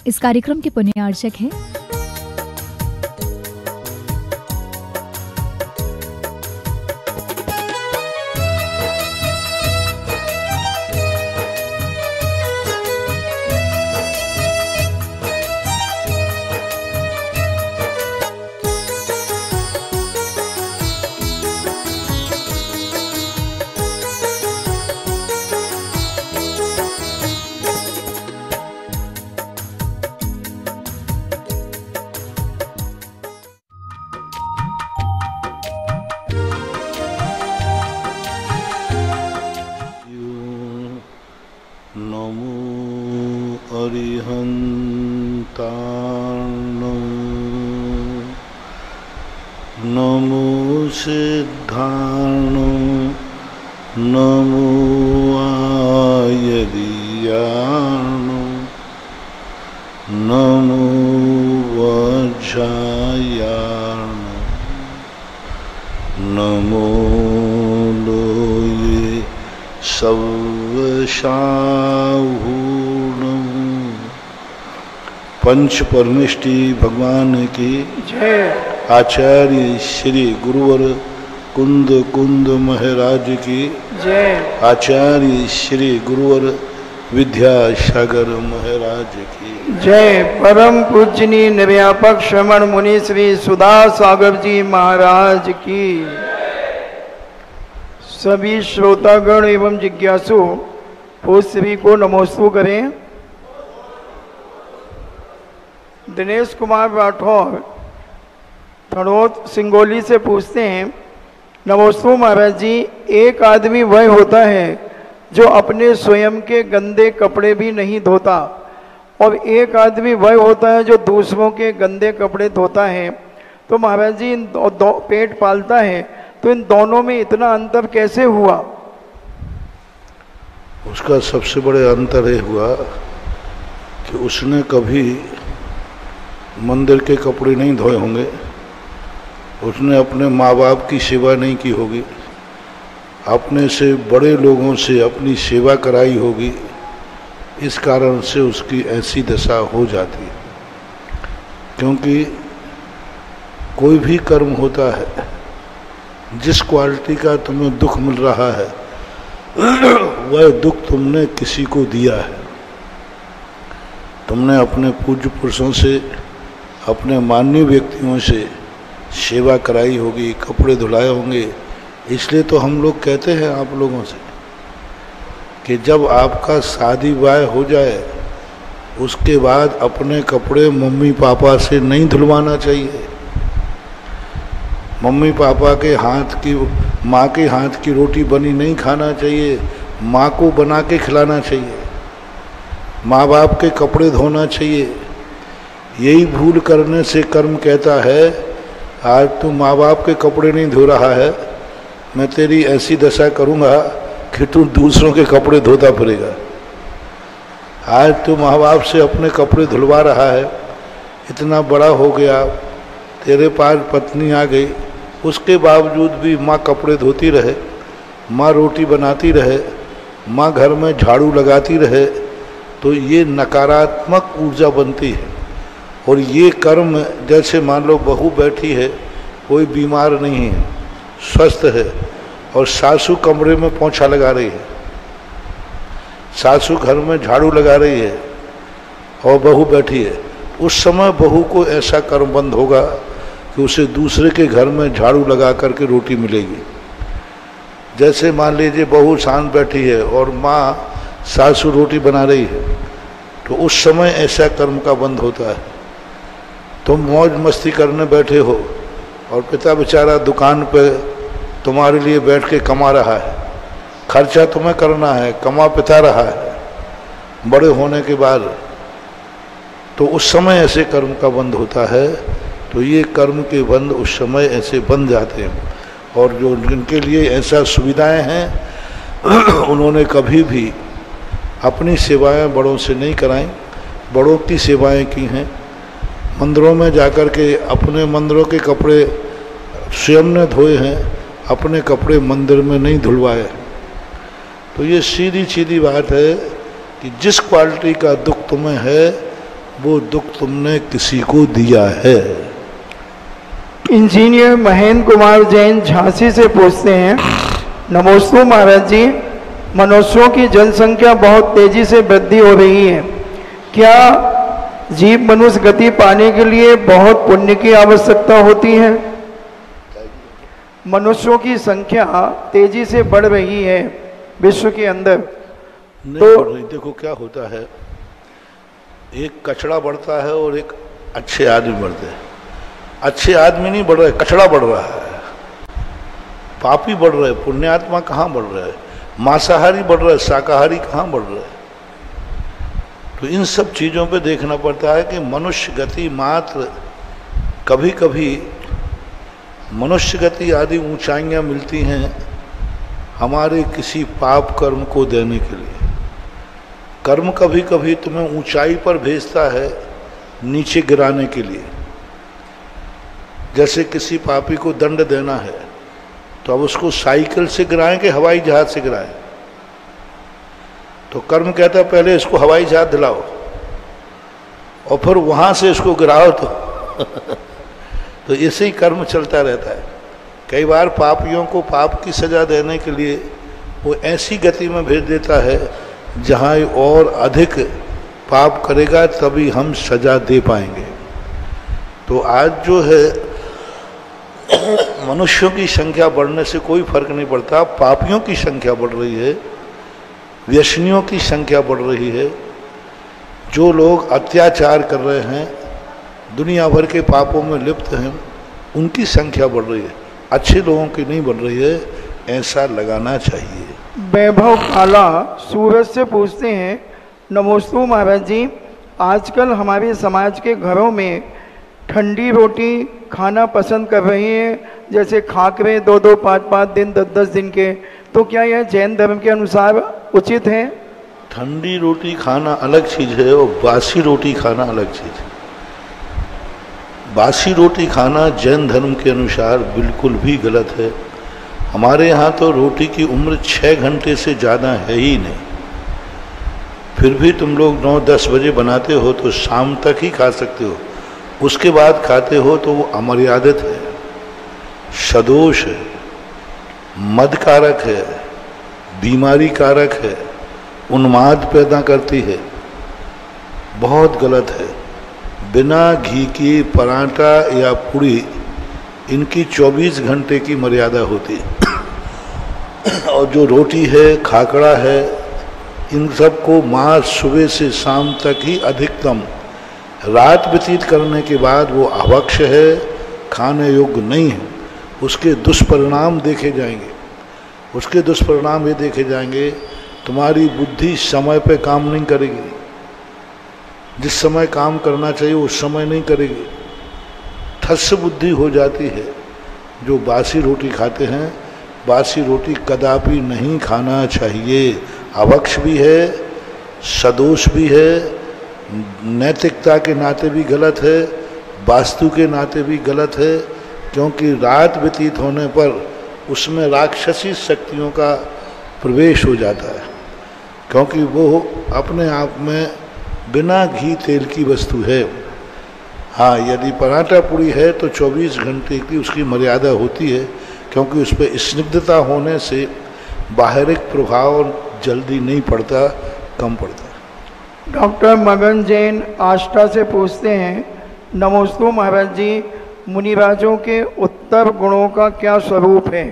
इस कार्यक्रम के पुण्यार्चक हैं नमो सिद्धार्णो नमो आयर्याणो नमो वज्रायाणो नमो लोये सव्वशाहूणो। पंच परमेष्टि भगवान की जय। आचार्य श्री गुरुवर कुंद कुंद महाराज की जय। आचार्य श्री गुरुवर विद्यासागर महाराज की जय। परम पूजनीय निर्व्यापक श्रमण मुनि श्री सुधा सागर जी महाराज की। सभी श्रोतागण एवं जिज्ञासु वो सभी को नमोस्तु करें। दिनेश कुमार राठौर थड़ोत सिंगोली से पूछते हैं, नमोस्तु महाराज जी, एक आदमी वह होता है जो अपने स्वयं के गंदे कपड़े भी नहीं धोता और एक आदमी वह होता है जो दूसरों के गंदे कपड़े धोता है। तो महाराज जी इन दो पेट पालता है, तो इन दोनों में इतना अंतर कैसे हुआ? उसका सबसे बड़े अंतर ये हुआ कि उसने कभी मंदिर के कपड़े नहीं धोए होंगे, उसने अपने माँ बाप की सेवा नहीं की होगी, अपने से बड़े लोगों से अपनी सेवा कराई होगी, इस कारण से उसकी ऐसी दशा हो जाती है। क्योंकि कोई भी कर्म होता है, जिस क्वालिटी का तुम्हें दुख मिल रहा है वह दुख तुमने किसी को दिया है। तुमने अपने पूज्य पुरुषों से, अपने माननीय व्यक्तियों से सेवा कराई होगी, कपड़े धुलाए होंगे। इसलिए तो हम लोग कहते हैं आप लोगों से कि जब आपका शादी ब्याह हो जाए उसके बाद अपने कपड़े मम्मी पापा से नहीं धुलवाना चाहिए। मम्मी पापा के हाथ की, माँ के हाथ की रोटी बनी नहीं खाना चाहिए, माँ को बना के खिलाना चाहिए, माँ बाप के कपड़े धोना चाहिए। यही भूल करने से कर्म कहता है आज तू माँ बाप के कपड़े नहीं धो रहा है, मैं तेरी ऐसी दशा करूँगा कि तू दूसरों के कपड़े धोता फिरेगा। आज तू माँ बाप से अपने कपड़े धुलवा रहा है, इतना बड़ा हो गया, तेरे पास पत्नी आ गई, उसके बावजूद भी माँ कपड़े धोती रहे, माँ रोटी बनाती रहे, माँ घर में झाड़ू लगाती रहे, तो ये नकारात्मक ऊर्जा बनती है। और ये कर्म, जैसे मान लो बहू बैठी है, कोई बीमार नहीं है, स्वस्थ है, और सासू कमरे में पोंछा लगा रही है, सासू घर में झाड़ू लगा रही है और बहू बैठी है, उस समय बहू को ऐसा कर्म बंद होगा कि उसे दूसरे के घर में झाड़ू लगा करके रोटी मिलेगी। जैसे मान लीजिए बहू शांत बैठी है और माँ सासू रोटी बना रही है, तो उस समय ऐसा कर्म का बंद होता है। तुम मौज मस्ती करने बैठे हो और पिता बेचारा दुकान पे तुम्हारे लिए बैठ के कमा रहा है, खर्चा तुम्हें करना है, कमा पिता रहा है बड़े होने के बाद, तो उस समय ऐसे कर्म का बंद होता है। तो ये कर्म के बंद उस समय ऐसे बन जाते हैं। और जो जिनके लिए ऐसा सुविधाएं हैं उन्होंने कभी भी अपनी सेवाएं बड़ों से नहीं कराई, बड़ों की सेवाएं की हैं। मंदिरों में जाकर के अपने मंदिरों के कपड़े स्वयं ने धोए हैं, अपने कपड़े मंदिर में नहीं धुलवाए। तो ये सीधी सीधी बात है कि जिस क्वालिटी का दुख तुम्हें है वो दुख तुमने किसी को दिया है। इंजीनियर महेंद्र कुमार जैन झांसी से पूछते हैं, नमोस्तु महाराज जी, मनुष्यों की जनसंख्या बहुत तेजी से वृद्धि हो रही है। क्या जीव मनुष्य गति पाने के लिए बहुत पुण्य की आवश्यकता होती है? मनुष्यों की संख्या तेजी से बढ़ रही है विश्व के अंदर, तो देखो क्या होता है, एक कचड़ा बढ़ता है और एक अच्छे आदमी बढ़ते हैं। अच्छे आदमी नहीं बढ़ रहे, कचड़ा बढ़ रहा है, पापी बढ़ रहे, पुण्यात्मा कहाँ बढ़ रहे, मांसाहारी बढ़ रहे, शाकाहारी कहाँ बढ़ रहे। तो इन सब चीज़ों पे देखना पड़ता है कि मनुष्य गति मात्र, कभी कभी मनुष्य गति आदि ऊंचाइयां मिलती हैं हमारे किसी पाप कर्म को देने के लिए। कर्म कभी कभी तुम्हें ऊंचाई पर भेजता है नीचे गिराने के लिए। जैसे किसी पापी को दंड देना है तो अब उसको साइकिल से गिराएं कि हवाई जहाज से गिराएं? तो कर्म कहता है पहले इसको हवाई जहाज दिलाओ और फिर वहां से इसको गिराओ। तो ऐसे ही कर्म चलता रहता है। कई बार पापियों को पाप की सजा देने के लिए वो ऐसी गति में भेज देता है जहाँ और अधिक पाप करेगा तभी हम सजा दे पाएंगे। तो आज जो है मनुष्यों की संख्या बढ़ने से कोई फर्क नहीं पड़ता, पापियों की संख्या बढ़ रही है, व्यसनियों की संख्या बढ़ रही है, जो लोग अत्याचार कर रहे हैं, दुनिया भर के पापों में लिप्त हैं, उनकी संख्या बढ़ रही है, अच्छे लोगों की नहीं बढ़ रही है। ऐसा लगाना चाहिए। वैभव काला सूरज से पूछते हैं, नमोस्तु महाराज जी, आजकल हमारे समाज के घरों में ठंडी रोटी खाना पसंद कर रही हैं, जैसे खाकरे 2-2, 5-5 दिन, 10-10 दिन के, तो क्या यह जैन धर्म के अनुसार उचित है? ठंडी रोटी खाना अलग चीज है और बासी रोटी खाना अलग चीज है। बासी रोटी खाना जैन धर्म के अनुसार बिल्कुल भी गलत है। हमारे यहाँ तो रोटी की उम्र 6 घंटे से ज़्यादा है ही नहीं, फिर भी तुम लोग 9-10 बजे बनाते हो तो शाम तक ही खा सकते हो, उसके बाद खाते हो तो वो अमर्यादित है, सदोष है, मद कारक है, बीमारी कारक है, उन्माद पैदा करती है, बहुत गलत है। बिना घी की पराठा या पूड़ी इनकी 24 घंटे की मर्यादा होती है और जो रोटी है, खाकड़ा है, इन सब को माँ सुबह से शाम तक ही अधिकतम, रात व्यतीत करने के बाद वो अभक्ष्य है, खाने योग्य नहीं है। उसके दुष्परिणाम देखे जाएंगे। उसके दुष्परिणाम ये देखे जाएंगे, तुम्हारी बुद्धि समय पे काम नहीं करेगी, जिस समय काम करना चाहिए उस समय नहीं करेगी, ठस बुद्धि हो जाती है। जो बासी रोटी खाते हैं, बासी रोटी कदापि नहीं खाना चाहिए। अभक्ष्य भी है, सदोष भी है, नैतिकता के नाते भी गलत है, वास्तु के नाते भी गलत है, क्योंकि रात व्यतीत होने पर उसमें राक्षसी शक्तियों का प्रवेश हो जाता है, क्योंकि वो अपने आप में बिना घी तेल की वस्तु है। हाँ, यदि पराठा पूड़ी है तो 24 घंटे की उसकी मर्यादा होती है, क्योंकि उस पर स्निग्धता होने से बाहरिक प्रभाव जल्दी नहीं पड़ता, कम पड़ता। डॉक्टर मगन जैन आष्टा से पूछते हैं, नमोस्तु महाराज जी, मुनिराजों के उत्तर गुणों का क्या स्वरूप है?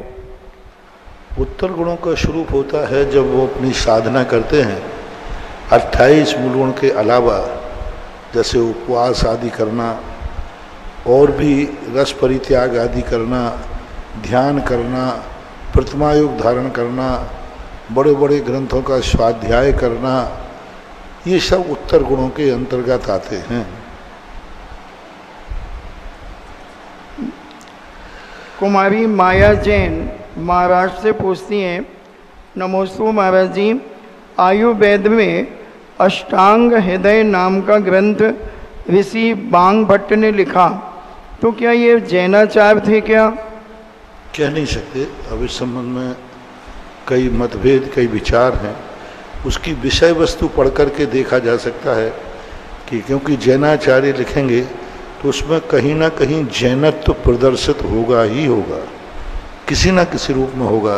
उत्तर गुणों का स्वरूप होता है जब वो अपनी साधना करते हैं, 28 मूल गुण के अलावा, जैसे उपवास आदि करना और भी रस परित्याग आदि करना, ध्यान करना, प्रतिमा योग धारण करना, बड़े बड़े ग्रंथों का स्वाध्याय करना, ये सब उत्तर गुणों के अंतर्गत आते हैं। कुमारी माया जैन महाराष्ट्र से पूछती हैं, नमोस्तु महाराज जी, आयुर्वेद में अष्टांग हृदय नाम का ग्रंथ ऋषि बांग भट्ट ने लिखा, तो क्या ये जैनाचार्य थे क्या? कह नहीं सकते, अब इस संबंध में कई मतभेद, कई विचार हैं। उसकी विषय वस्तु पढ़ करके देखा जा सकता है कि क्योंकि जैनाचार्य लिखेंगे तो उसमें कहीं ना कहीं जैनत्व तो प्रदर्शित होगा ही होगा, किसी ना किसी रूप में होगा।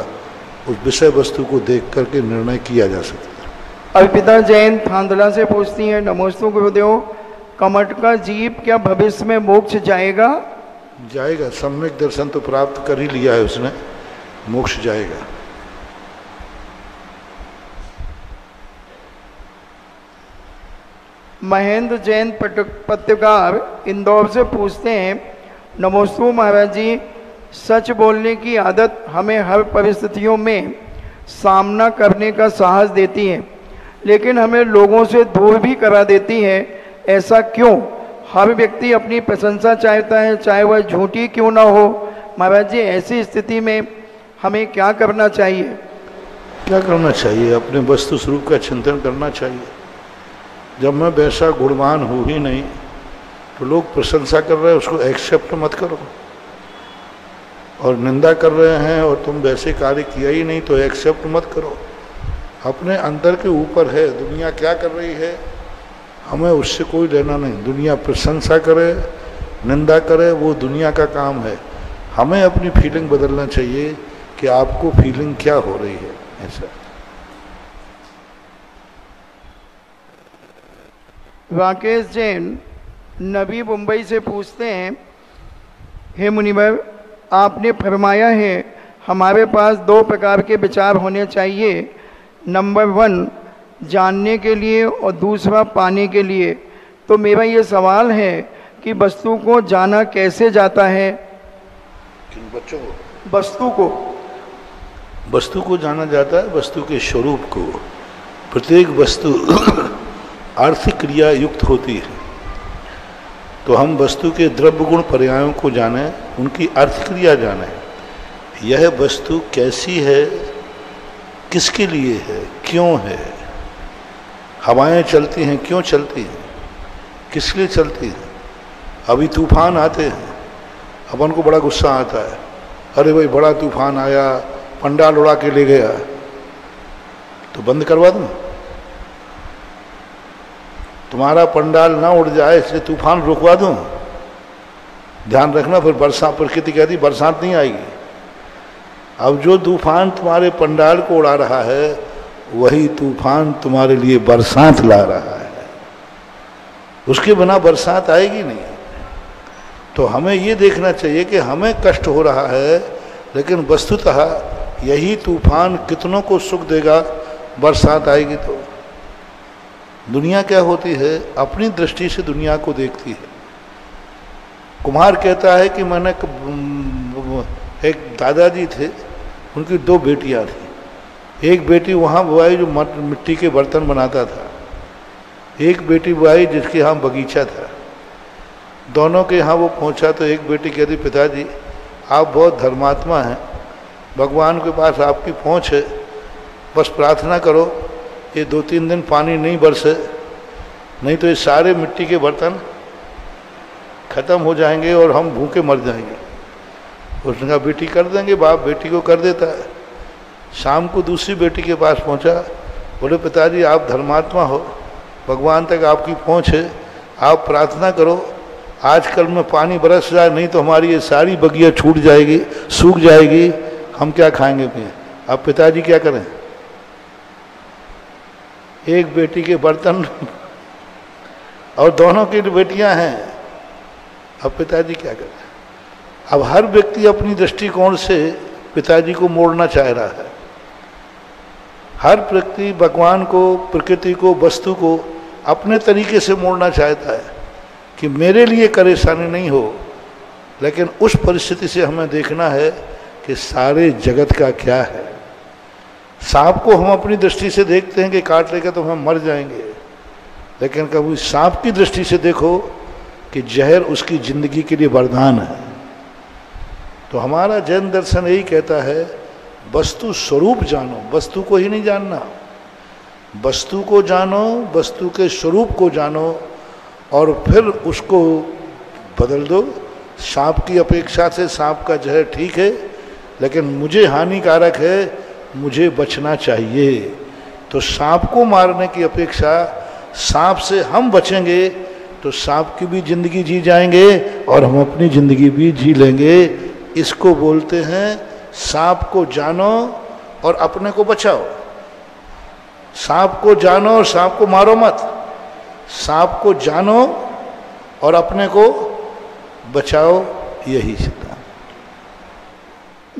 उस विषय वस्तु को देख करके निर्णय किया जा सकता है। अर्पिता जैन थांदला से पूछती हैं, नमोस्तु गुरुदेव, कमट का जीव क्या भविष्य में मोक्ष जाएगा? जाएगा, सम्यक दर्शन तो प्राप्त कर ही लिया है उसने, मोक्ष जाएगा। महेंद्र जैन पत्रकार इंदौर से पूछते हैं, नमोस्तु महाराज जी, सच बोलने की आदत हमें हर परिस्थितियों में सामना करने का साहस देती है, लेकिन हमें लोगों से दूर भी करा देती है। ऐसा क्यों? हर व्यक्ति अपनी प्रशंसा चाहता है, चाहे वह झूठी क्यों ना हो। महाराज जी, ऐसी स्थिति में हमें क्या करना चाहिए? क्या करना चाहिए? अपने वस्तु स्वरूप का चिंतन करना चाहिए। जब मैं वैसा गुणवान हूँ ही नहीं तो लोग प्रशंसा कर रहे हैं, उसको एक्सेप्ट मत करो। और निंदा कर रहे हैं और तुम वैसे कार्य किया ही नहीं तो एक्सेप्ट मत करो। अपने अंदर के ऊपर है, दुनिया क्या कर रही है हमें उससे कोई लेना नहीं। दुनिया प्रशंसा करे, निंदा करे, वो दुनिया का काम है। हमें अपनी फीलिंग बदलना चाहिए कि आपको फीलिंग क्या हो रही है। ऐसा राकेश जैन नवी मुंबई से पूछते हैं, हे मुनिवर, आपने फरमाया है हमारे पास दो प्रकार के विचार होने चाहिए, नंबर 1 जानने के लिए और दूसरा पाने के लिए। तो मेरा ये सवाल है कि वस्तु को जाना कैसे जाता है? किन बच्चों को? वस्तु को जाना जाता है वस्तु के स्वरूप को। प्रत्येक वस्तु आर्थिक क्रिया युक्त होती है, तो हम वस्तु के द्रव्य गुण पर्यायों को जाने, उनकी अर्थ क्रिया जाने। यह वस्तु कैसी है, किसके लिए है, क्यों है। हवाएं चलती हैं, क्यों चलती हैं, किस लिए चलती हैं। अभी तूफान आते हैं, अपन को बड़ा गुस्सा आता है, अरे भाई बड़ा तूफान आया, पंडाल उड़ा के ले गया, तो बंद करवा दूं? तुम्हारा पंडाल ना उड़ जाए इसलिए तूफान रुकवा दूं? ध्यान रखना, फिर बरसात, प्रकृति कहती बरसात नहीं आएगी। अब जो तूफान तुम्हारे पंडाल को उड़ा रहा है वही तूफान तुम्हारे लिए बरसात ला रहा है। उसके बिना बरसात आएगी नहीं। तो हमें ये देखना चाहिए कि हमें कष्ट हो रहा है, लेकिन वस्तुतः यही तूफान कितनों को सुख देगा, बरसात आएगी तो। दुनिया क्या होती है, अपनी दृष्टि से दुनिया को देखती है। कुम्हार कहता है कि मैंने एक दादाजी थे, उनकी 2 बेटियां थी। एक बेटी वहाँ बुआई जो मिट्टी के बर्तन बनाता था, एक बेटी बुआई जिसके यहाँ बगीचा था। दोनों के यहाँ वो पहुँचा तो एक बेटी कहती, पिताजी आप बहुत धर्मात्मा हैं, भगवान के पास आपकी पहुँच है, बस प्रार्थना करो ये 2-3 दिन पानी नहीं बरसे, नहीं तो ये सारे मिट्टी के बर्तन खत्म हो जाएंगे और हम भूखे मर जाएंगे। उसने कहा बेटी कर देंगे। बाप बेटी को कर देता है। शाम को दूसरी बेटी के पास पहुंचा, बोले पिताजी आप धर्मात्मा हो, भगवान तक आपकी पहुंच है, आप प्रार्थना करो आजकल में पानी बरस जाए, नहीं तो हमारी ये सारी बगिया छूट जाएगी, सूख जाएगी, हम क्या खाएंगे पिए। अब पिताजी क्या करें? एक बेटी के बर्तन और दोनों की बेटियां हैं, अब पिताजी क्या करें? अब हर व्यक्ति अपनी दृष्टिकोण से पिताजी को मोड़ना चाह रहा है। हर व्यक्ति भगवान को, प्रकृति को, वस्तु को अपने तरीके से मोड़ना चाहता है कि मेरे लिए परेशानी नहीं हो। लेकिन उस परिस्थिति से हमें देखना है कि सारे जगत का क्या है। सांप को हम अपनी दृष्टि से देखते हैं कि काट लेगा तो हम मर जाएंगे, लेकिन कभी सांप की दृष्टि से देखो कि जहर उसकी जिंदगी के लिए वरदान है। तो हमारा जैन दर्शन यही कहता है वस्तु स्वरूप जानो, वस्तु को ही नहीं जानना। वस्तु को जानो, वस्तु के स्वरूप को जानो और फिर उसको बदल दो। सांप की अपेक्षा से सांप का जहर ठीक है, लेकिन मुझे हानिकारक है, मुझे बचना चाहिए। तो सांप को मारने की अपेक्षा सांप से हम बचेंगे तो सांप की भी जिंदगी जी जाएंगे और हम अपनी जिंदगी भी जी लेंगे। इसको बोलते हैं सांप को जानो और अपने को बचाओ। सांप को जानो और सांप को मारो मत। सांप को जानो और अपने को बचाओ, यही सिद्धांत।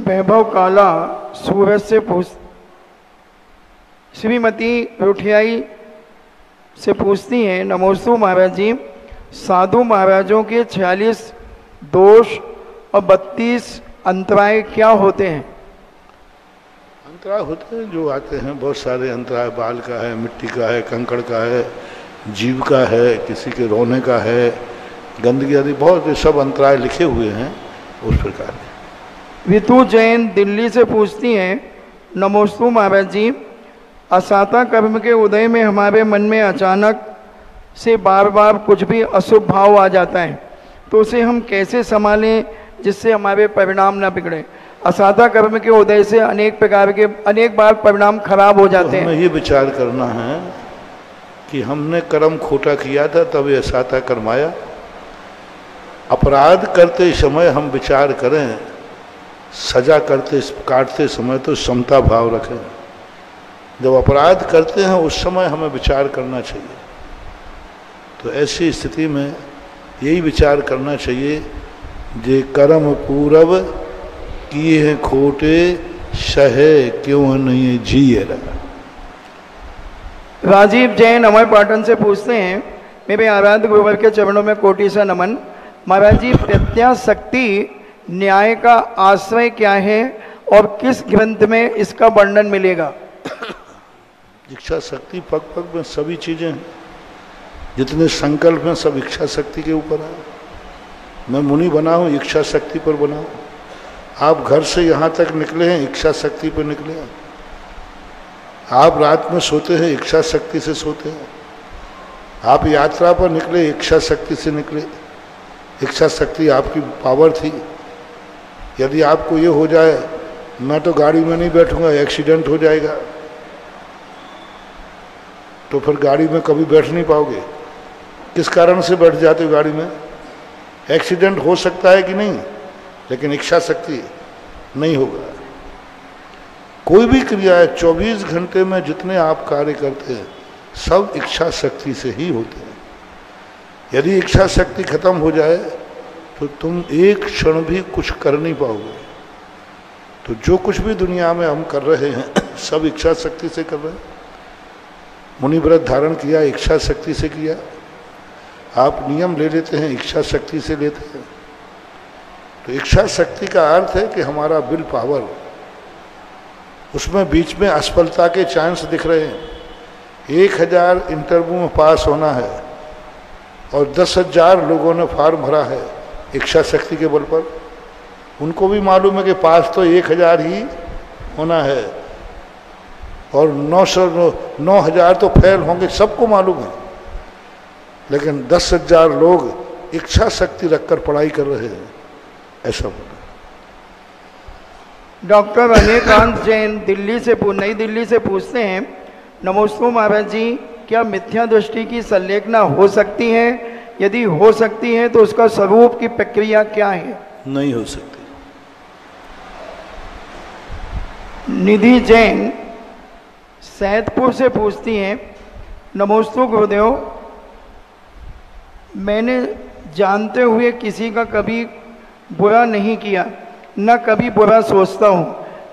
वैभव काला सूरज से पूछ श्रीमती रुठियाई से पूछती हैं, नमोस्तु महाराज जी, साधु महाराजों के 46 दोष और 32 अंतराय क्या होते हैं? अंतराय होते हैं जो आते हैं, बहुत सारे अंतराय, बाल का है, मिट्टी का है, कंकड़ का है, जीव का है, किसी के रोने का है, गंदगी आदि, बहुत सब अंतराय लिखे हुए हैं उस प्रकार के। ऋतु जैन दिल्ली से पूछती हैं, नमोस्तु महाराज जी, असाता कर्म के उदय में हमारे मन में अचानक से बार बार कुछ भी अशुभ भाव आ जाता है, तो उसे हम कैसे संभालें जिससे हमारे परिणाम ना बिगड़े? असाता कर्म के उदय से अनेक बार परिणाम खराब हो जाते हैं। हमें ये विचार करना है कि हमने कर्म खोटा किया था तब ये असाता कर्म आया। अपराध करते समय हम विचार करें, सजा काटते समय तो समता भाव रखें। जब अपराध करते हैं उस समय हमें विचार करना चाहिए। तो ऐसी स्थिति में यही विचार करना चाहिए, जे कर्म पूरब किए हैं खोटे, सहे क्यों नहीं जिए रहा। राजीव जैन अमर पाटन से पूछते हैं, मेरे आराध्य गुरुवर के चरणों में कोटि सा नमन। महाराज जी, प्रत्याशक्ति न्याय का आश्रय क्या है और किस ग्रंथ में इसका वर्णन मिलेगा? इच्छा शक्ति पग पग में सभी चीजें हैं, जितने संकल्प हैं सब इच्छा शक्ति के ऊपर है। मैं मुनि बना हूं, इच्छा शक्ति पर बना हूं। आप घर से यहाँ तक निकले हैं, इच्छा शक्ति पर निकले हैं। आप रात में सोते हैं, इच्छा शक्ति से सोते हैं। आप यात्रा पर निकले, इच्छा शक्ति से निकले। इच्छा शक्ति आपकी पावर थी। यदि आपको ये हो जाए मैं तो गाड़ी में नहीं बैठूंगा, एक्सीडेंट हो जाएगा, तो फिर गाड़ी में कभी बैठ नहीं पाओगे। किस कारण से बैठ जाते हो गाड़ी में? एक्सीडेंट हो सकता है कि नहीं, लेकिन इच्छा शक्ति नहीं होगा। कोई भी क्रिया है 24 घंटे में जितने आप कार्य करते हैं सब इच्छा शक्ति से ही होते हैं। यदि इच्छा शक्ति खत्म हो जाए तो तुम एक क्षण भी कुछ कर नहीं पाओगे। तो जो कुछ भी दुनिया में हम कर रहे हैं सब इच्छा शक्ति से कर रहे हैं। मुनि व्रत धारण किया, इच्छा शक्ति से किया। आप नियम ले लेते हैं, इच्छा शक्ति से लेते हैं। तो इच्छा शक्ति का अर्थ है कि हमारा विल पावर, उसमें बीच में असफलता के चांस दिख रहे हैं। 1000 इंटरव्यू में पास होना है और 10,000 लोगों ने फॉर्म भरा है इच्छा शक्ति के बल पर। उनको भी मालूम है कि पास तो 1000 ही होना है और 9,000 तो फेल होंगे, सबको मालूम है। लेकिन 10,000 लोग इच्छा शक्ति रखकर पढ़ाई कर रहे हैं, ऐसा होना। डॉक्टर अनेकांत जैन नई दिल्ली से पूछते हैं, नमोस्तु महाराज जी, क्या मिथ्या दृष्टि की संलेखना हो सकती है? यदि हो सकती है तो उसका स्वरूप की प्रक्रिया क्या है? नहीं हो सकती। निधि जैन सैदपुर से पूछती हैं, नमोस्तु गुरुदेव, मैंने जानते हुए किसी का कभी बुरा नहीं किया, न कभी बुरा सोचता हूँ,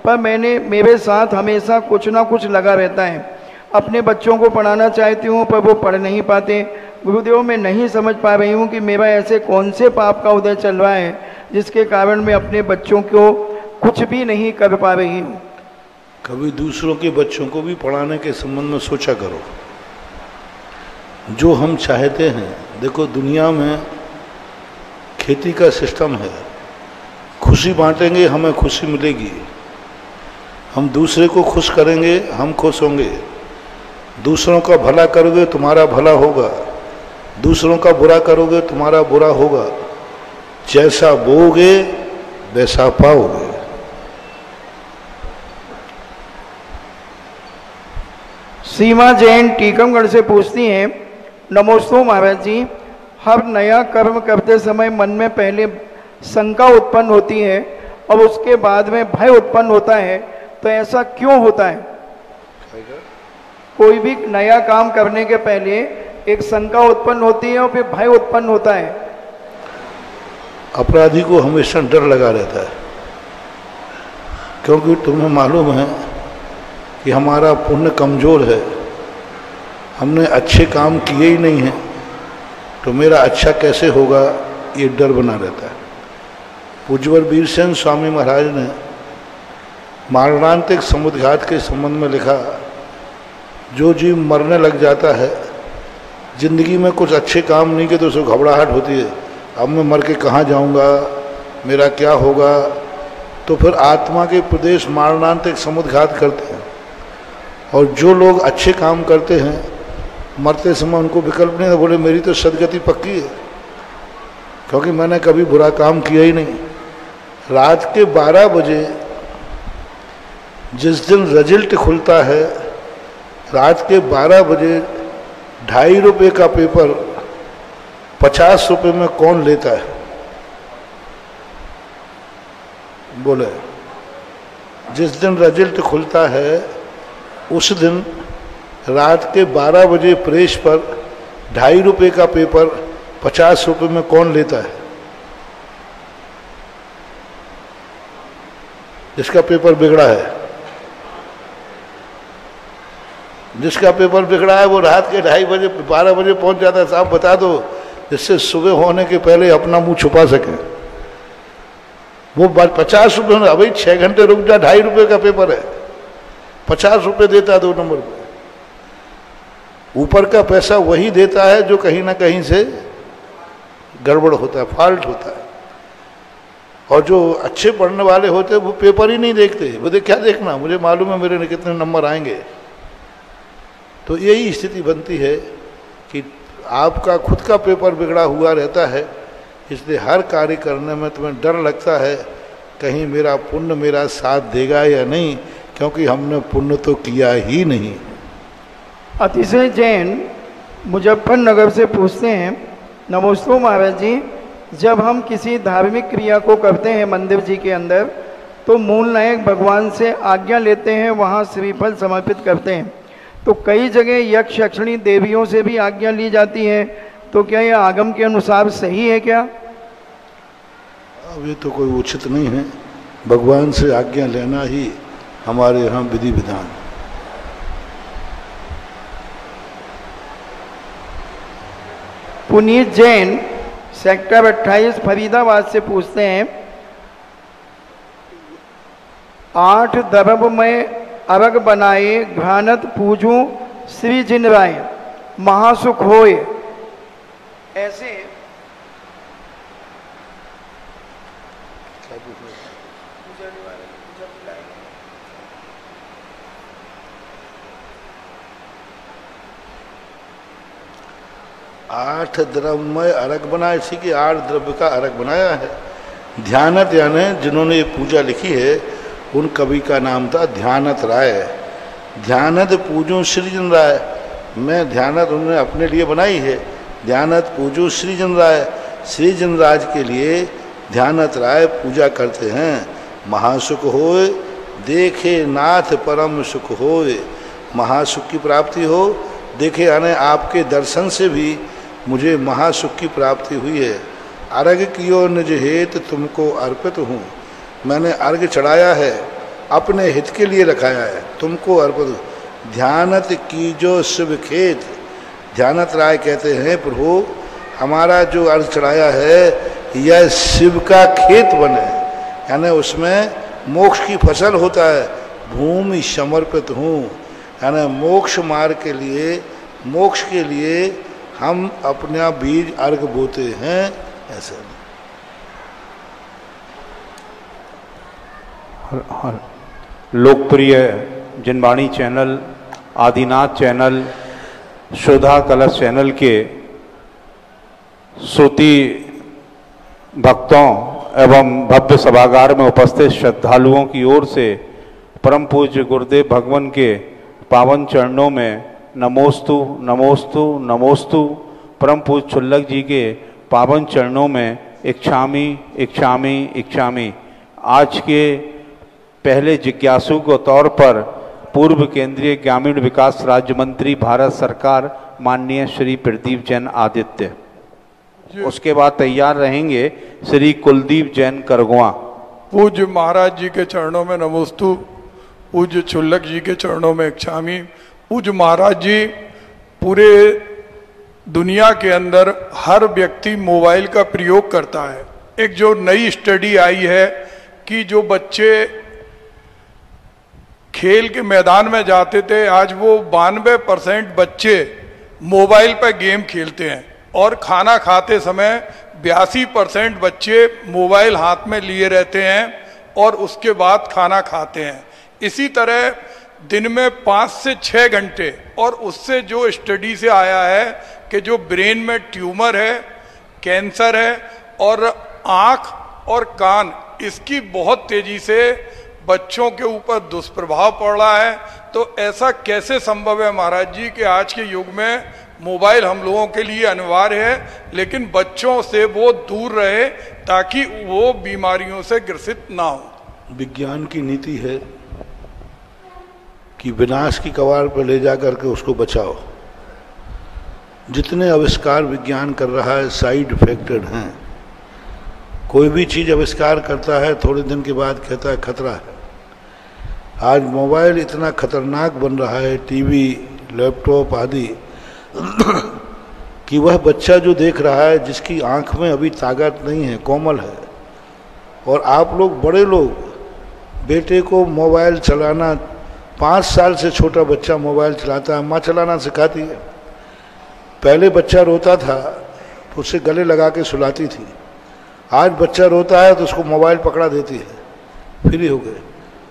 पर मेरे साथ हमेशा कुछ ना कुछ लगा रहता है। अपने बच्चों को पढ़ाना चाहती हूँ पर वो पढ़ नहीं पाते। गुरुदेव, मैं नहीं समझ पा रही हूँ कि मेरा ऐसे कौन से पाप का उदय चल रहा है जिसके कारण मैं अपने बच्चों को कुछ भी नहीं कर पा रही हूँ। कभी दूसरों के बच्चों को भी पढ़ाने के संबंध में सोचा करो। जो हम चाहते हैं, देखो दुनिया में खेती का सिस्टम है, खुशी बांटेंगे हमें खुशी मिलेगी, हम दूसरे को खुश करेंगे हम खुश होंगे, दूसरों का भला करोगे तुम्हारा भला होगा, दूसरों का बुरा करोगे तुम्हारा बुरा होगा। जैसा बोओगे वैसा पाओगे। सीमा जैन टीकमगढ़ से पूछती हैं, नमोस्तु महाराज जी। हर नया कर्म करते समय मन में पहले शंका उत्पन्न होती है और उसके बाद में भय उत्पन्न होता है, तो ऐसा क्यों होता है? कोई भी नया काम करने के पहले एक शंका उत्पन्न होती है और फिर भय उत्पन्न होता है। अपराधी को हमेशा डर लगा रहता है, क्योंकि तुम्हें मालूम है कि हमारा पुण्य कमजोर है, हमने अच्छे काम किए ही नहीं हैं, तो मेरा अच्छा कैसे होगा, ये डर बना रहता है। पूज्यवर वीरसेन स्वामी महाराज ने मारणांतिक समुद्घात के संबंध में लिखा, जो जीव मरने लग जाता है, जिंदगी में कुछ अच्छे काम नहीं किए तो उसे घबराहट होती है, अब मैं मर के कहाँ जाऊँगा, मेरा क्या होगा, तो फिर आत्मा के प्रदेश मारणांतिक समुद्घात करते हैं। और जो लोग अच्छे काम करते हैं, मरते समय उनको विकल्प नहीं है, बोले मेरी तो सदगति पक्की है, क्योंकि मैंने कभी बुरा काम किया ही नहीं। रात के 12 बजे जिस दिन रिजल्ट खुलता है, रात के 12 बजे 2.5 रुपये का पेपर 50 रुपये में कौन लेता है? बोले जिस दिन रिजल्ट खुलता है उस दिन रात के 12 बजे प्रेस पर 2.5 रुपये का पेपर 50 रुपये में कौन लेता है? जिसका पेपर बिगड़ा है। जिसका पेपर बिगड़ा है वो रात के 2:30 बजे 12 बजे पहुंच जाता है। साहब बता दो, जिससे सुबह होने के पहले अपना मुंह छुपा सके। वो 50 रुपये, अभी 6 घंटे रुक जा, 2.5 रुपये का पेपर है, 50 रुपये देता है 2 नंबर पे। ऊपर का पैसा वही देता है जो कहीं ना कहीं से गड़बड़ होता है, फॉल्ट होता है। और जो अच्छे पढ़ने वाले होते हैं वो पेपर ही नहीं देखते, बोले क्या देखना, मुझे मालूम है मेरे कितने नंबर आएंगे। तो यही स्थिति बनती है कि आपका खुद का पेपर बिगड़ा हुआ रहता है, इसलिए हर कार्य करने में तुम्हें डर लगता है कहीं मेरा पुण्य मेरा साथ देगा या नहीं, क्योंकि हमने पुण्य तो किया ही नहीं। अतिशय जैन मुजफ्फरनगर से पूछते हैं, नमोस्तु महाराज जी, जब हम किसी धार्मिक क्रिया को करते हैं मंदिर जी के अंदर, तो मूल नायक भगवान से आज्ञा लेते हैं, वहाँ श्रीफल समर्पित करते हैं, तो कई जगह यक्ष यक्षिणी देवियों से भी आज्ञा ली जाती है, तो क्या यह आगम के अनुसार सही है क्या? अब ये तो कोई उचित नहीं है, भगवान से आज्ञा लेना ही हमारे यहाँ विधि विधान। पुनीत जैन सेक्टर 28 फरीदाबाद से पूछते हैं, 8 द्रव्य में अर्घ बनाए घ्राणत पूजूं श्री जिन राय महासुख होए, ऐसे आठ द्रव्यमय अर्घ बनाया, इसी की 8 द्रव्य का अर्घ बनाया है। ध्यानत यानी जिन्होंने ये पूजा लिखी है उन कवि का नाम था ध्यानत राय। ध्यानत पूजो सृजन राय, मैं ध्यानत उन्होंने अपने लिए बनाई है। ध्यानत पूजो सृजन राय, सृजन राज के लिए ध्यानत राय पूजा करते हैं। महासुख होए देखे नाथ परम सुख होए, महासुख की प्राप्ति हो, देखे यानी आपके दर्शन से भी मुझे महासुख की प्राप्ति हुई है। अर्घ कियो निज हेत तुमको अर्पित हूँ, मैंने अर्घ चढ़ाया है, अपने हित के लिए रखाया है, तुमको अर्पित। ध्यानत की जो शिव खेत, ध्यानत राय कहते हैं प्रभु हमारा जो अर्घ चढ़ाया है यह शिव का खेत बने, यानी उसमें मोक्ष की फसल होता है। भूमि समर्पित हूँ, यानी मोक्ष मार्ग के लिए, मोक्ष के लिए हम अपना बीज अर्घ बोते हैं। ऐसा लोकप्रिय जिनवाणी चैनल, आदिनाथ चैनल, शोधा कलश चैनल के श्रुति भक्तों एवं भव्य सभागार में उपस्थित श्रद्धालुओं की ओर से परम पूज्य गुरुदेव भगवान के पावन चरणों में नमोस्तु नमोस्तु नमोस्तु परम पूज्य छुल्लक जी के पावन चरणों में इच्छामी इच्छामी इच्छामी। आज के पहले जिज्ञासु के तौर पर पूर्व केंद्रीय ग्रामीण विकास राज्य मंत्री भारत सरकार माननीय श्री प्रदीप जैन आदित्य। उसके बाद तैयार रहेंगे श्री कुलदीप जैन करगवा। पूज्य महाराज जी के चरणों में नमोस्तु, पूज्य छुल्लक जी के चरणों में इच्छामी। पूज्य महाराज जी, पूरे दुनिया के अंदर हर व्यक्ति मोबाइल का प्रयोग करता है। एक जो नई स्टडी आई है कि जो बच्चे खेल के मैदान में जाते थे, आज वो 92% बच्चे मोबाइल पर गेम खेलते हैं और खाना खाते समय 82% बच्चे मोबाइल हाथ में लिए रहते हैं और उसके बाद खाना खाते हैं। इसी तरह दिन में 5 से 6 घंटे, और उससे जो स्टडी से आया है कि जो ब्रेन में ट्यूमर है, कैंसर है और आँख और कान, इसकी बहुत तेजी से बच्चों के ऊपर दुष्प्रभाव पड़ रहा है। तो ऐसा कैसे संभव है महाराज जी कि आज के युग में मोबाइल हम लोगों के लिए अनिवार्य है, लेकिन बच्चों से वो दूर रहे ताकि वो बीमारियों से ग्रसित ना हो। विज्ञान की नीति है कि विनाश की कगार पर ले जाकर के उसको बचाओ। जितने आविष्कार विज्ञान कर रहा है साइड इफेक्टेड हैं। कोई भी चीज आविष्कार करता है थोड़े दिन के बाद कहता है खतरा है। आज मोबाइल इतना खतरनाक बन रहा है, टीवी, लैपटॉप आदि, कि वह बच्चा जो देख रहा है जिसकी आंख में अभी ताकत नहीं है, कोमल है, और आप लोग बड़े लोग बेटे को मोबाइल चलाना, 5 साल से छोटा बच्चा मोबाइल चलाता है, माँ चलाना सिखाती है। पहले बच्चा रोता था तो उसे गले लगा के सुलाती थी, आज बच्चा रोता है तो उसको मोबाइल पकड़ा देती है, फ्री हो गए।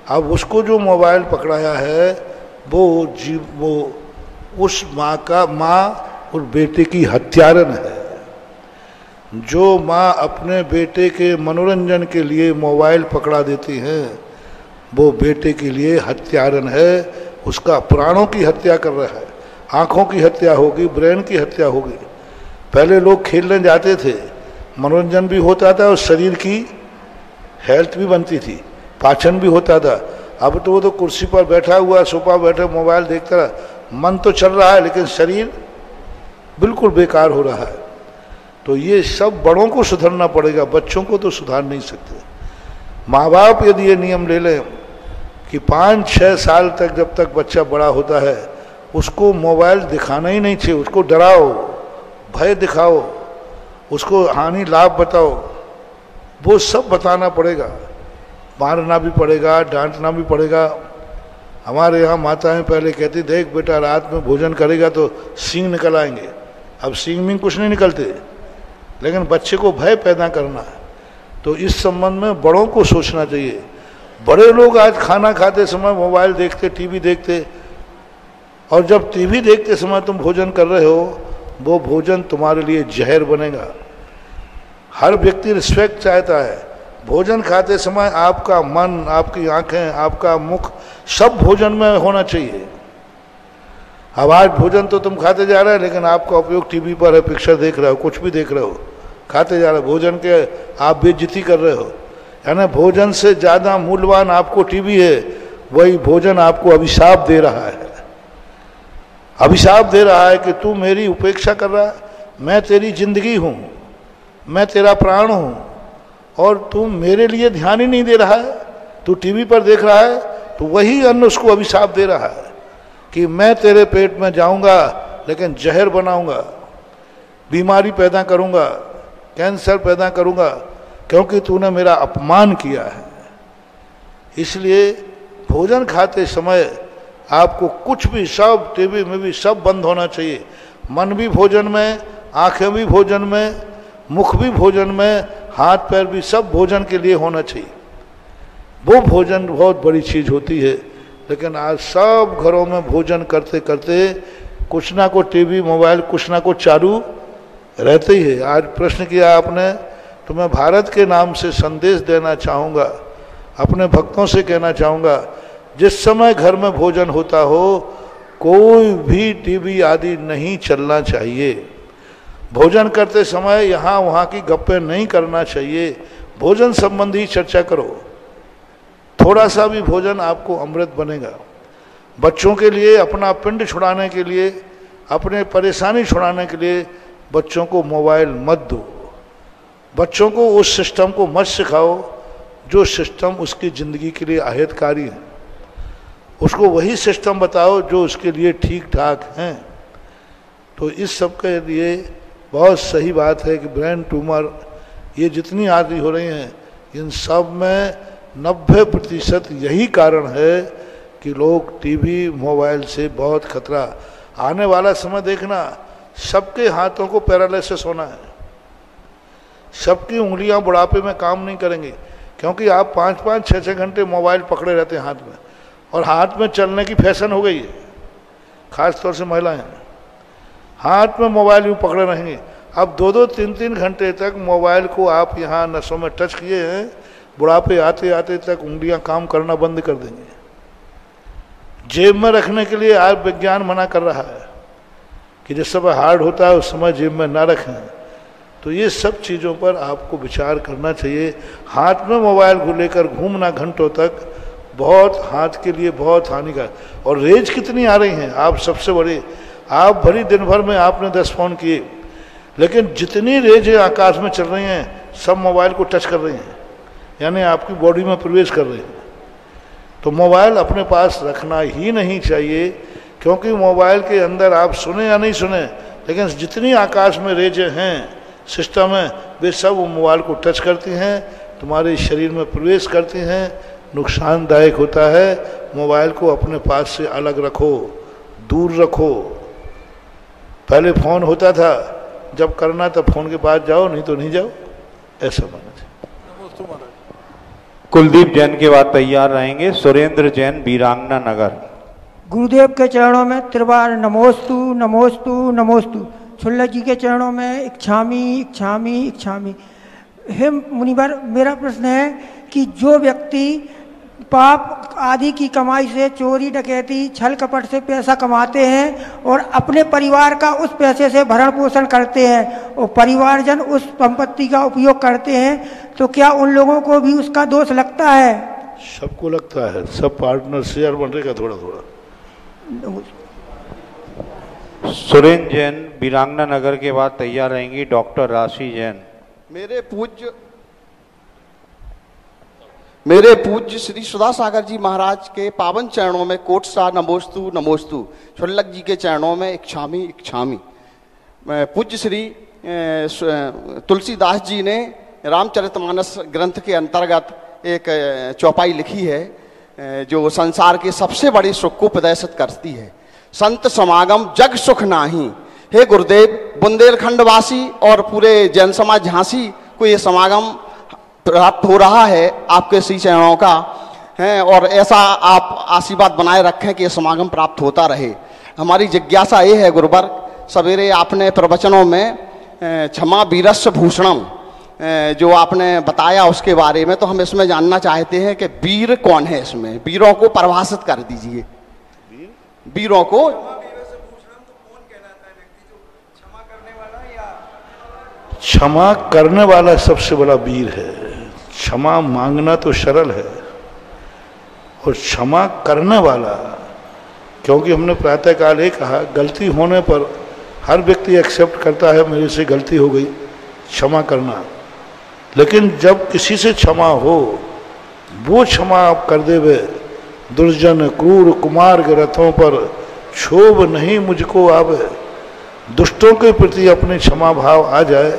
अब उसको जो मोबाइल पकड़ाया है वो उस माँ और बेटे की हत्यारन है। जो माँ अपने बेटे के मनोरंजन के लिए मोबाइल पकड़ा देती हैं वो बेटे के लिए हत्यारन है, उसका प्राणों की हत्या कर रहा है। आँखों की हत्या होगी, ब्रेन की हत्या होगी। पहले लोग खेलने जाते थे, मनोरंजन भी होता था और शरीर की हेल्थ भी बनती थी, पाचन भी होता था। अब तो वो तो कुर्सी पर बैठा हुआ, सोफा बैठे मोबाइल देखता रहा, मन तो चल रहा है लेकिन शरीर बिल्कुल बेकार हो रहा है। तो ये सब बड़ों को सुधरना पड़ेगा, बच्चों को तो सुधार नहीं सकते। माँ बाप यदि ये नियम ले लें कि 5-6 साल तक जब तक बच्चा बड़ा होता है उसको मोबाइल दिखाना ही नहीं चाहिए, उसको डराओ, भय दिखाओ, उसको हानि लाभ बताओ, वो सब बताना पड़ेगा। मारना भी पड़ेगा, डांटना भी पड़ेगा। हमारे यहाँ माताएं पहले कहती, देख बेटा रात में भोजन करेगा तो सींग निकल आएंगे। अब सींग में कुछ नहीं निकलते, लेकिन बच्चे को भय पैदा करना है। तो इस संबंध में बड़ों को सोचना चाहिए। बड़े लोग आज खाना खाते समय मोबाइल देखते, टीवी देखते, और जब टीवी देखते समय तुम भोजन कर रहे हो वो भोजन तुम्हारे लिए जहर बनेगा। हर व्यक्ति रिस्पेक्ट चाहता है। भोजन खाते समय आपका मन, आपकी आंखें, आपका मुख सब भोजन में होना चाहिए। अब आज भोजन तो तुम खाते जा रहे हो लेकिन आपका उपयोग टीवी पर है, पिक्चर देख रहे हो, कुछ भी देख रहे हो, खाते जा रहे हो, भोजन के आप बेइज्जती कर रहे हो। यानी भोजन से ज़्यादा मूल्यवान आपको टीवी है, वही भोजन आपको अभिशाप दे रहा है। अभिशाप दे रहा है कि तू मेरी उपेक्षा कर रहा है, मैं तेरी जिंदगी हूँ, मैं तेरा प्राण हूँ, और तू मेरे लिए ध्यान ही नहीं दे रहा है, तू टीवी पर देख रहा है। तो वही अन्न उसको अभिशाप दे रहा है कि मैं तेरे पेट में जाऊंगा लेकिन जहर बनाऊंगा, बीमारी पैदा करूंगा, कैंसर पैदा करूंगा, क्योंकि तूने मेरा अपमान किया है। इसलिए भोजन खाते समय आपको कुछ भी, सब टीवी में भी सब बंद होना चाहिए। मन भी भोजन में, आंखें भी भोजन में, मुख भी भोजन में, हाथ पैर भी सब भोजन के लिए होना चाहिए। वो भोजन बहुत बड़ी चीज होती है। लेकिन आज सब घरों में भोजन करते करते कुछ ना कुछ टीवी, मोबाइल, कुछ ना कुछ चालू रहते ही है। आज प्रश्न किया आपने, तो मैं भारत के नाम से संदेश देना चाहूँगा, अपने भक्तों से कहना चाहूँगा, जिस समय घर में भोजन होता हो कोई भी टीवी आदि नहीं चलना चाहिए। भोजन करते समय यहाँ वहाँ की गप्पें नहीं करना चाहिए। भोजन संबंधी चर्चा करो। थोड़ा सा भी भोजन आपको अमृत बनेगा। बच्चों के लिए अपना पिंड छुड़ाने के लिए, अपने परेशानी छुड़ाने के लिए बच्चों को मोबाइल मत दो। बच्चों को उस सिस्टम को मत सिखाओ जो सिस्टम उसकी ज़िंदगी के लिए अहितकारी है। उसको वही सिस्टम बताओ जो उसके लिए ठीक ठाक हैं। तो इस सब के लिए बहुत सही बात है कि ब्रेन ट्यूमर ये जितनी आदि हो रही हैं, इन सब में 90% यही कारण है कि लोग टीवी मोबाइल से बहुत खतरा। आने वाला समय देखना, सबके हाथों को पैरालिसिस होना है, सबकी उंगलियां बुढ़ापे में काम नहीं करेंगी, क्योंकि आप 5-5, 6-6 घंटे मोबाइल पकड़े रहते हैं हाथ में, और हाथ में चलने की फैशन हो गई है। खास तौर से महिलाएं हाथ में मोबाइल यूँ पकड़े रहेंगी। अब 2-2, 3-3 घंटे तक मोबाइल को आप यहाँ नसों में टच किए हैं, बुढ़ापे आते आते तक उंगलियां काम करना बंद कर देंगे। जेब में रखने के लिए आज विज्ञान मना कर रहा है कि जिस समय हार्ड होता है उस समय जेब में ना रखें। तो ये सब चीज़ों पर आपको विचार करना चाहिए। हाथ में मोबाइल को लेकर घूमना घंटों तक बहुत हाथ के लिए बहुत हानिकारक। और रेज कितनी आ रही हैं, आप सबसे बड़ी, आप भरी दिन भर में आपने 10 फोन किए, लेकिन जितनी रेज आकाश में चल रही हैं सब मोबाइल को टच कर रही हैं, यानी आपकी बॉडी में प्रवेश कर रही हैं। तो मोबाइल अपने पास रखना ही नहीं चाहिए, क्योंकि मोबाइल के अंदर आप सुने या नहीं सुने, लेकिन जितनी आकाश में रेजें हैं, सिस्टम है, वे सब मोबाइल को टच करती हैं, तुम्हारे शरीर में प्रवेश करती हैं, नुकसानदायक होता है। मोबाइल को अपने पास से अलग रखो, दूर रखो। पहले फ़ोन होता था, जब करना तब फ़ोन के पास जाओ, नहीं तो नहीं जाओ, ऐसा माना चाहिए। कुलदीप जैन के बाद तैयार रहेंगे सुरेंद्र जैन, बीरांगना नगर। गुरुदेव के चरणों में त्रिवार नमोस्तु नमोस्तु नमोस्तु। छुल्लक जी के चरणों में इच्छामी इच्छामी इच्छामी। हे मुनिवर, मेरा प्रश्न है कि जो व्यक्ति पाप आदि की कमाई से, चोरी डकैती छल कपट से पैसा कमाते हैं और अपने परिवार का उस पैसे से भरण पोषण करते हैं और परिवारजन उस संपत्ति का उपयोग करते हैं, तो क्या उन लोगों को भी उसका दोष लगता है? सबको लगता है, सब पार्टनर शेयर बन रहेगा थोड़ा थोड़ा। सुरेंद्र जैन, बीरांगना नगर के बाद तैयार रहेंगी डॉक्टर राशि जैन। मेरे पूज्य श्री सुधा सागर जी महाराज के पावन चरणों में कोट सा नमोस्तु नमोस्तु। छुल्लक जी के चरणों में इच्छामी इच्छामी। पूज्य श्री तुलसीदास जी ने रामचरितमानस ग्रंथ के अंतर्गत एक चौपाई लिखी है, जो संसार के सबसे बड़े सुख को प्रदर्शित करती है। संत समागम जग सुख नाही। हे गुरुदेव, बुंदेलखंड वासी और पूरे जैन समाज झांसी को ये समागम प्राप्त हो रहा है आपके श्री चरणों का है, और ऐसा आप आशीर्वाद बनाए रखें कि ये समागम प्राप्त होता रहे। हमारी जिज्ञासा ये है गुरुवर, सवेरे आपने प्रवचनों में क्षमा वीरस्य भूषणम जो आपने बताया उसके बारे में, तो हम इसमें जानना चाहते हैं कि वीर कौन है, इसमें वीरों को परिभाषित कर दीजिए। वीरों को क्षमा करने वाला सबसे बड़ा वीर है। क्षमा मांगना तो सरल है, और क्षमा करने वाला, क्योंकि हमने प्रातःकाल ये कहा, गलती होने पर हर व्यक्ति एक्सेप्ट करता है मेरे से गलती हो गई, क्षमा करना। लेकिन जब किसी से क्षमा हो, वो क्षमा आप कर देवे, दुर्जन क्रूर कुमार के रथों पर क्षोभ नहीं मुझको आवे, दुष्टों के प्रति अपने क्षमा भाव आ जाए,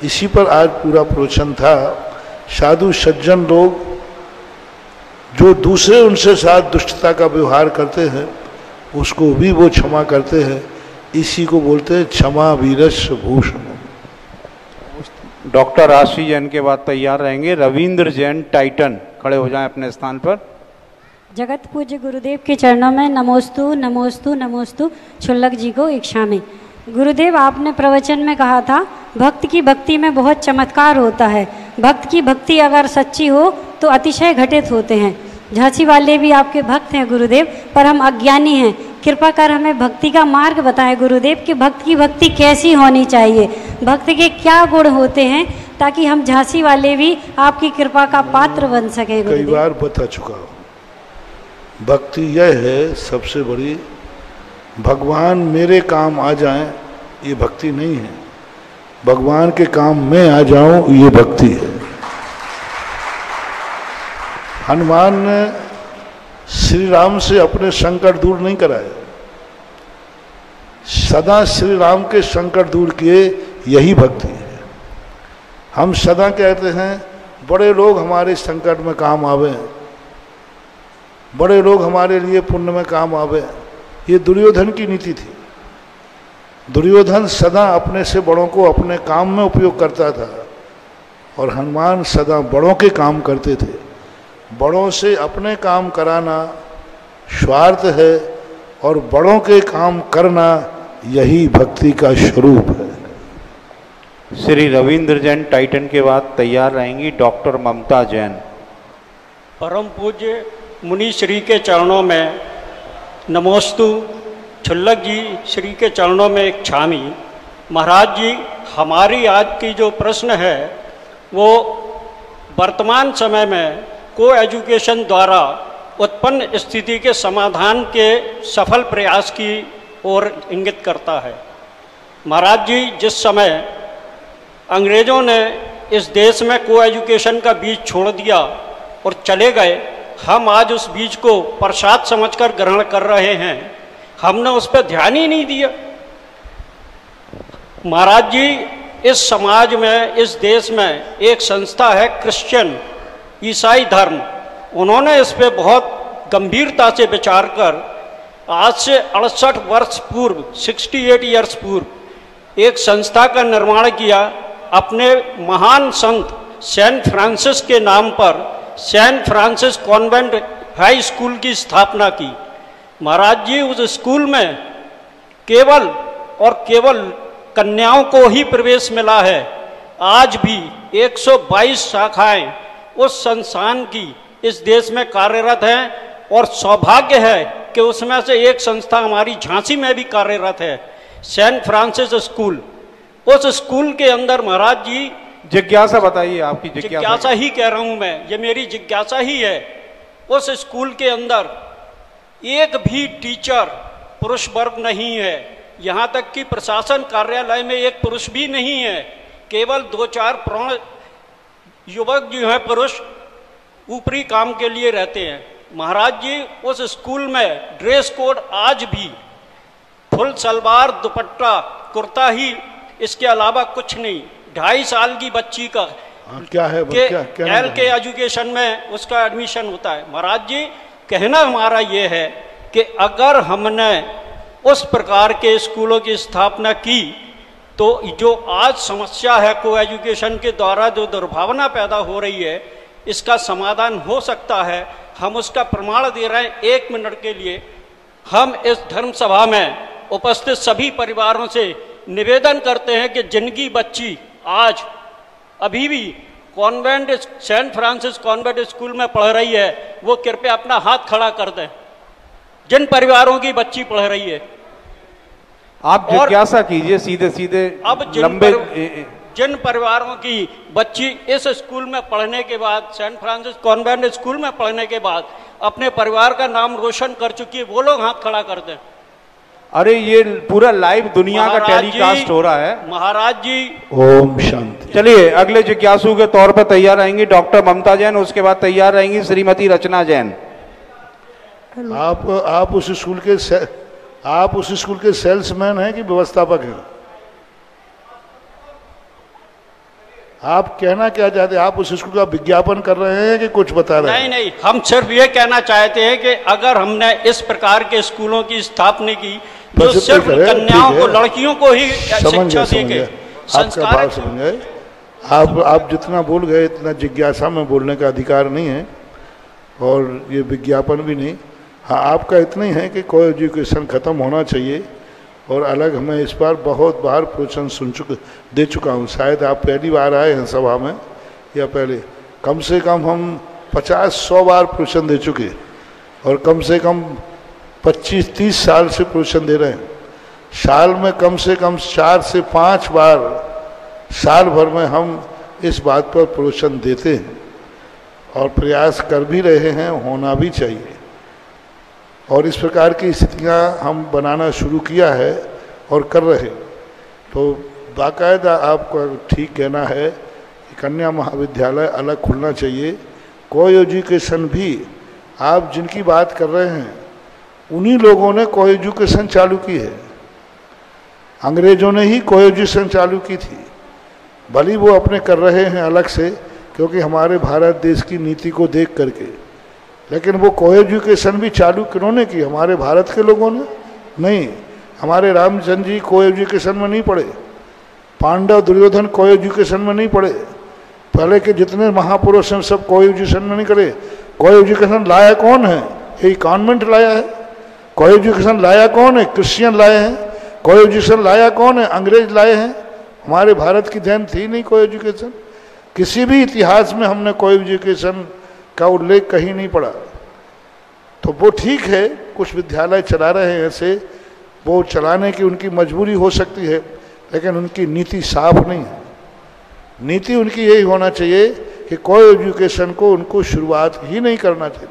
इसी पर आज पूरा प्रवचन था। साधु सज्जन लोग जो दूसरे उनसे साथ दुष्टता का व्यवहार करते हैं, उसको भी वो क्षमा करते हैं। इसी को बोलते हैं क्षमा वीरस्य भूषण। डॉक्टर राशि जैन के बाद तैयार रहेंगे रविंद्र जैन, टाइटन। खड़े हो जाएं अपने स्थान पर। जगत पूज्य गुरुदेव के चरणों में नमोस्तु नमोस्तु नमोस्तु। छुल्लक जी को इच्छा में। गुरुदेव, आपने प्रवचन में कहा था भक्त की भक्ति में बहुत चमत्कार होता है। भक्त की भक्ति अगर सच्ची हो तो अतिशय घटित होते हैं। झांसी वाले भी आपके भक्त हैं गुरुदेव, पर हम अज्ञानी हैं। कृपा कर हमें भक्ति का मार्ग बताएं गुरुदेव कि भक्त की भक्ति कैसी होनी चाहिए, भक्त के क्या गुण होते हैं, ताकि हम झांसी वाले भी आपकी कृपा का पात्र बन सकें कई गुरुदेव। बार बता चुका हूँ, भक्ति यह है सबसे बड़ी, भगवान मेरे काम आ जाएं ये भक्ति नहीं है, भगवान के काम में आ जाऊं ये भक्ति है। हनुमान ने श्री राम से अपने संकट दूर नहीं कराए, सदा श्री राम के संकट दूर किए, यही भक्ति है। हम सदा कहते हैं बड़े लोग हमारे संकट में काम आवे, बड़े लोग हमारे लिए पुण्य में काम आवे, ये दुर्योधन की नीति थी। दुर्योधन सदा अपने से बड़ों को अपने काम में उपयोग करता था और हनुमान सदा बड़ों के काम करते थे। बड़ों से अपने काम कराना स्वार्थ है और बड़ों के काम करना यही भक्ति का स्वरूप है। श्री रविंद्र जैन टाइटन के बाद तैयार रहेंगी डॉक्टर ममता जैन। परम पूज्य मुनि श्री के चरणों में नमोस्तु, छुल्लक जी श्री के चरणों में एक छामी। महाराज जी, हमारी आज की जो प्रश्न है वो वर्तमान समय में को एजुकेशन द्वारा उत्पन्न स्थिति के समाधान के सफल प्रयास की ओर इंगित करता है। महाराज जी, जिस समय अंग्रेज़ों ने इस देश में को एजुकेशन का बीज छोड़ दिया और चले गए, हम आज उस बीज को प्रसाद समझकर ग्रहण कर रहे हैं। हमने उस पर ध्यान ही नहीं दिया। महाराज जी, इस समाज में, इस देश में एक संस्था है क्रिश्चियन ईसाई धर्म, उन्होंने इस पे बहुत गंभीरता से विचार कर आज से 68 वर्ष पूर्व, 68 ईयर्स पूर्व एक संस्था का निर्माण किया। अपने महान संत सेंट फ्रांसिस के नाम पर Saint Francis Convent High School की स्थापना की। महाराज जी, उस स्कूल में केवल और केवल कन्याओं को ही प्रवेश मिला है। आज भी 122 शाखाएं उस संस्थान की इस देश में कार्यरत हैं और सौभाग्य है कि उसमें से एक संस्था हमारी झांसी में भी कार्यरत है, सेंट फ्रांसिस स्कूल। उस स्कूल के अंदर महाराज जी, जिज्ञासा बताइए, आपकी जिज्ञासा ही कह रहा हूं मैं, ये मेरी जिज्ञासा ही है। उस स्कूल के अंदर एक भी टीचर पुरुष वर्ग नहीं है, यहाँ तक कि प्रशासन कार्यालय में एक पुरुष भी नहीं है, केवल 2-4 प्रौढ़ युवक जो है पुरुष ऊपरी काम के लिए रहते हैं। महाराज जी, उस स्कूल में ड्रेस कोड आज भी फुल सलवार, दुपट्टा, कुर्ता ही, इसके अलावा कुछ नहीं। 2.5 साल की बच्ची का क्या है एल के एजुकेशन में उसका एडमिशन होता है। महाराज जी, कहना हमारा ये है कि अगर हमने उस प्रकार के स्कूलों की स्थापना की तो जो आज समस्या है को एजुकेशन के द्वारा जो दुर्भावना पैदा हो रही है, इसका समाधान हो सकता है। हम उसका प्रमाण दे रहे हैं। 1 मिनट के लिए हम इस धर्म सभा में उपस्थित सभी परिवारों से निवेदन करते हैं कि जिनकी बच्ची आज अभी भी convent Saint Francis Convent School में पढ़ रही है, वो कृपया अपना हाथ खड़ा कर दें। जिन परिवारों की बच्ची पढ़ रही है, आप जिज्ञासा कीजिए सीधे सीधे। अब जिन परिवारों की बच्ची इस स्कूल में पढ़ने के बाद, सेंट फ्रांसिस कॉन्वेंट स्कूल में पढ़ने के बाद अपने परिवार का नाम रोशन कर चुकी है, वो लोग हाथ खड़ा कर दें। अरे ये पूरा लाइव दुनिया का टेलीकास्ट हो रहा है। महाराज जी, ओम शांति। चलिए अगले जिज्ञासु के तौर पर तैयार रहेंगी डॉक्टर ममता जैन, उसके बाद तैयार रहेंगी श्रीमती रचना जैन। आप उस स्कूल के सेल्समैन हैं कि व्यवस्थापक हैं? आप कहना क्या चाहते हैं? आप उस स्कूल का विज्ञापन कर रहे हैं कि कुछ बता रहे हैं? नहीं, हम सिर्फ ये कहना चाहते हैं कि अगर हमने इस प्रकार के स्कूलों की स्थापना की तो सिर्फ कन्याओं को, लड़कियों को ही शिक्षा देंगे। आपका भाव समझ गए। आप जितना बोल गए इतना जिज्ञासा में बोलने का अधिकार नहीं है और ये विज्ञापन भी नहीं। हाँ, आपका इतना ही है कि को एजुकेशन ख़त्म होना चाहिए और अलग मैं इस बार बहुत बार प्रवचन दे चुका हूँ। शायद आप पहली बार आए हैं सभा में या पहले। कम से कम हम 50-100 बार प्रवचन दे चुके और कम से कम 25-30 साल से प्रवचन दे रहे हैं। साल में कम से कम 4 से 5 बार साल भर में हम इस बात पर प्रवचन देते हैं और प्रयास कर भी रहे हैं, होना भी चाहिए। और इस प्रकार की स्थितियां हम बनाना शुरू किया है और कर रहे हैं। तो बाकायदा आपको ठीक कहना है कि कन्या महाविद्यालय अलग खुलना चाहिए। को एजुकेशन भी आप जिनकी बात कर रहे हैं उन्हीं लोगों ने को एजुकेशन चालू की है। अंग्रेजों ने ही को एजुकेशन चालू की थी, भली वो अपने कर रहे हैं अलग से क्योंकि हमारे भारत देश की नीति को देख करके, लेकिन वो को एजुकेशन भी चालू किन्होंने की? हमारे भारत के लोगों ने नहीं। हमारे रामचंद्र जी को एजुकेशन में नहीं पढ़े, पांडव दुर्योधन को एजुकेशन में नहीं पढ़े, पहले के जितने महापुरुष हैं सब को एजुकेशन में नहीं करे। को एजुकेशन लाया कौन है? यही कॉन्वेंट लाया है। को एजुकेशन लाया कौन है? क्रिश्चियन लाए हैं। को एजुकेशन लाया कौन है? अंग्रेज लाए हैं। हमारे भारत की देन थी नहीं को एजुकेशन। किसी भी इतिहास में हमने को एजुकेशन का उल्लेख कहीं नहीं पड़ा। तो वो ठीक है, कुछ विद्यालय चला रहे हैं ऐसे, वो चलाने की उनकी मजबूरी हो सकती है, लेकिन उनकी नीति साफ नहीं है। नीति उनकी यही होना चाहिए कि को एजुकेशन को उनको शुरुआत ही नहीं करना चाहिए।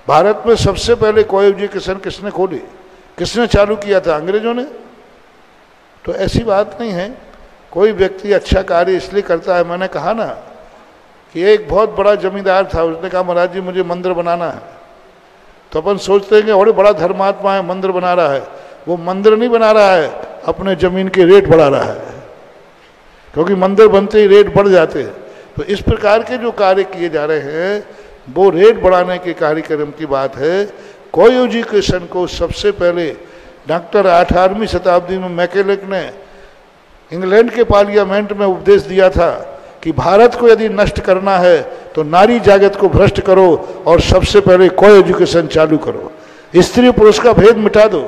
भारत में सबसे पहले को एजुकेशन किसने खोली, किसने चालू किया था? अंग्रेजों ने। तो ऐसी बात नहीं है। कोई व्यक्ति अच्छा कार्य इसलिए करता है, मैंने कहा ना कि एक बहुत बड़ा जमींदार था, उसने कहा महाराज जी मुझे मंदिर बनाना है। तो अपन सोचते हैं कि बड़े बड़ा धर्मात्मा है, मंदिर बना रहा है। वो मंदिर नहीं बना रहा है, अपने जमीन के रेट बढ़ा रहा है, क्योंकि मंदिर बनते ही रेट बढ़ जाते हैं। तो इस प्रकार के जो कार्य किए जा रहे हैं वो रेट बढ़ाने के कार्यक्रम की बात है। को एजुकेशन को सबसे पहले डॉक्टर 18वीं शताब्दी में मैकेलेक ने इंग्लैंड के पार्लियामेंट में उपदेश दिया था कि भारत को यदि नष्ट करना है तो नारी जागत को भ्रष्ट करो और सबसे पहले को एजुकेशन चालू करो, स्त्री पुरुष का भेद मिटा दो।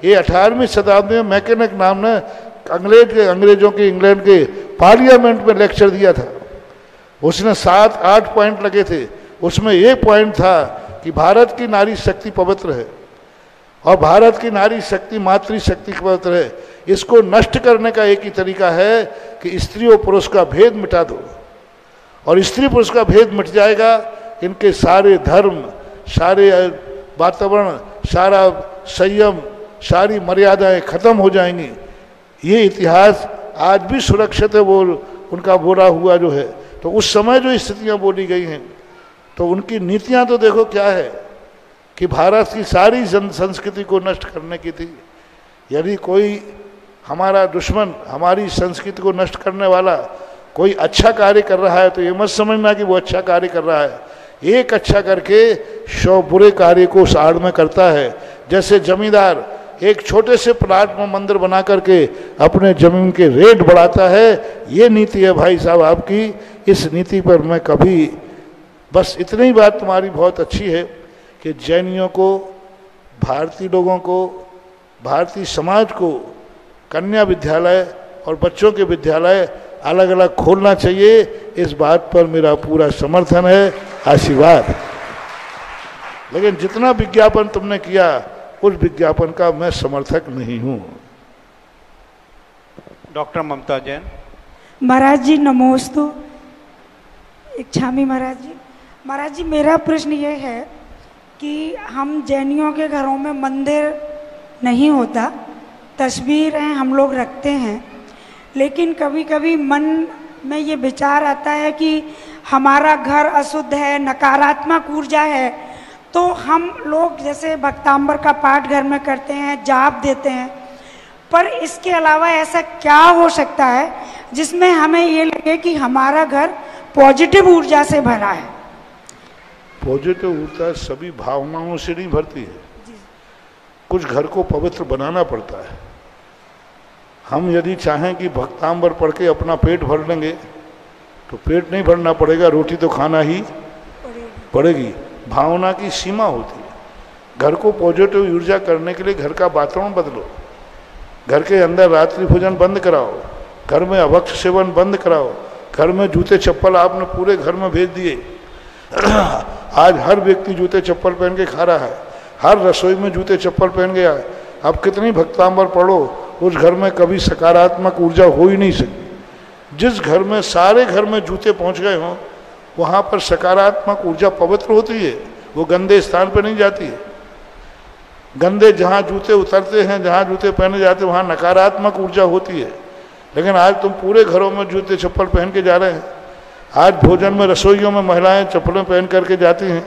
ये 18वीं शताब्दी में मैकेलेक नाम ने अंग्रेजों के इंग्लैंड के पार्लियामेंट में लेक्चर दिया था। उसने 7-8 पॉइंट लगे थे, उसमें एक पॉइंट था कि भारत की नारी शक्ति पवित्र है और भारत की नारी शक्ति मातृशक्ति पवित्र है। इसको नष्ट करने का एक ही तरीका है कि स्त्री और पुरुष का भेद मिटा दो, और स्त्री पुरुष का भेद मिट जाएगा, इनके सारे धर्म, सारे वातावरण, सारा संयम, सारी मर्यादाएं खत्म हो जाएंगी। ये इतिहास आज भी सुरक्षित है, वो उनका बोला हुआ जो है। तो उस समय जो स्थितियां बोली गई हैं, तो उनकी नीतियां तो देखो क्या है कि भारत की सारी जन संस्कृति को नष्ट करने की थी। यदि कोई हमारा दुश्मन हमारी संस्कृति को नष्ट करने वाला कोई अच्छा कार्य कर रहा है तो ये मत समझना कि वो अच्छा कार्य कर रहा है। एक अच्छा करके 100 बुरे कार्य को उस आड़ में करता है। जैसे जमींदार एक छोटे से प्लाट में मंदिर बना करके अपने जमीन के रेट बढ़ाता है, ये नीति है भाई साहब आपकी। इस नीति पर मैं कभी, बस इतनी ही बात तुम्हारी बहुत अच्छी है कि जैनियों को, भारतीय लोगों को, भारतीय समाज को कन्या विद्यालय और बच्चों के विद्यालय अलग अलग खोलना चाहिए। इस बात पर मेरा पूरा समर्थन है, आशीर्वाद। लेकिन जितना विज्ञापन तुमने किया उस विज्ञापन का मैं समर्थक नहीं हूं। डॉक्टर ममता जैन। महाराज जी नमोस्तु। इच्छामी महाराज जी। महाराज जी मेरा प्रश्न ये है कि हम जैनियों के घरों में मंदिर नहीं होता, तस्वीरें हम लोग रखते हैं, लेकिन कभी कभी मन में ये विचार आता है कि हमारा घर अशुद्ध है, नकारात्मक ऊर्जा है, तो हम लोग जैसे भक्तांबर का पाठ घर में करते हैं, जाप देते हैं, पर इसके अलावा ऐसा क्या हो सकता है जिसमें हमें ये लगे कि हमारा घर पॉजिटिव ऊर्जा से भरा है? पॉजिटिव ऊर्जा सभी भावनाओं से नहीं भरती है, कुछ घर को पवित्र बनाना पड़ता है। हम यदि चाहें कि भक्तांबर पढ़ के अपना पेट भर लेंगे तो पेट नहीं भरना पड़ेगा, रोटी तो खाना ही पड़ेगी। भावना की सीमा होती है। घर को पॉजिटिव ऊर्जा करने के लिए घर का वातावरण बदलो, घर के अंदर रात्रि भोजन बंद कराओ, घर में अभक्ष सेवन बंद कराओ, घर में जूते चप्पल आपने पूरे घर में भेज दिए, आज हर व्यक्ति जूते चप्पल पहन के खा रहा है, हर रसोई में जूते चप्पल पहन गया है। अब कितनी भक्तांबर पढ़ो, उस घर में कभी सकारात्मक ऊर्जा हो ही नहीं सकती। जिस घर में सारे घर में जूते पहुंच गए हों, वहां पर सकारात्मक ऊर्जा पवित्र होती है, वो गंदे स्थान पर नहीं जाती है। गंदे जहां जूते उतरते हैं, जहां जूते पहने जाते हैं, वहां नकारात्मक ऊर्जा होती है। लेकिन आज तुम पूरे घरों में जूते चप्पल पहन के जा रहे हैं। आज भोजन में रसोइयों में महिलाएं चप्पलें पहन करके जाती हैं,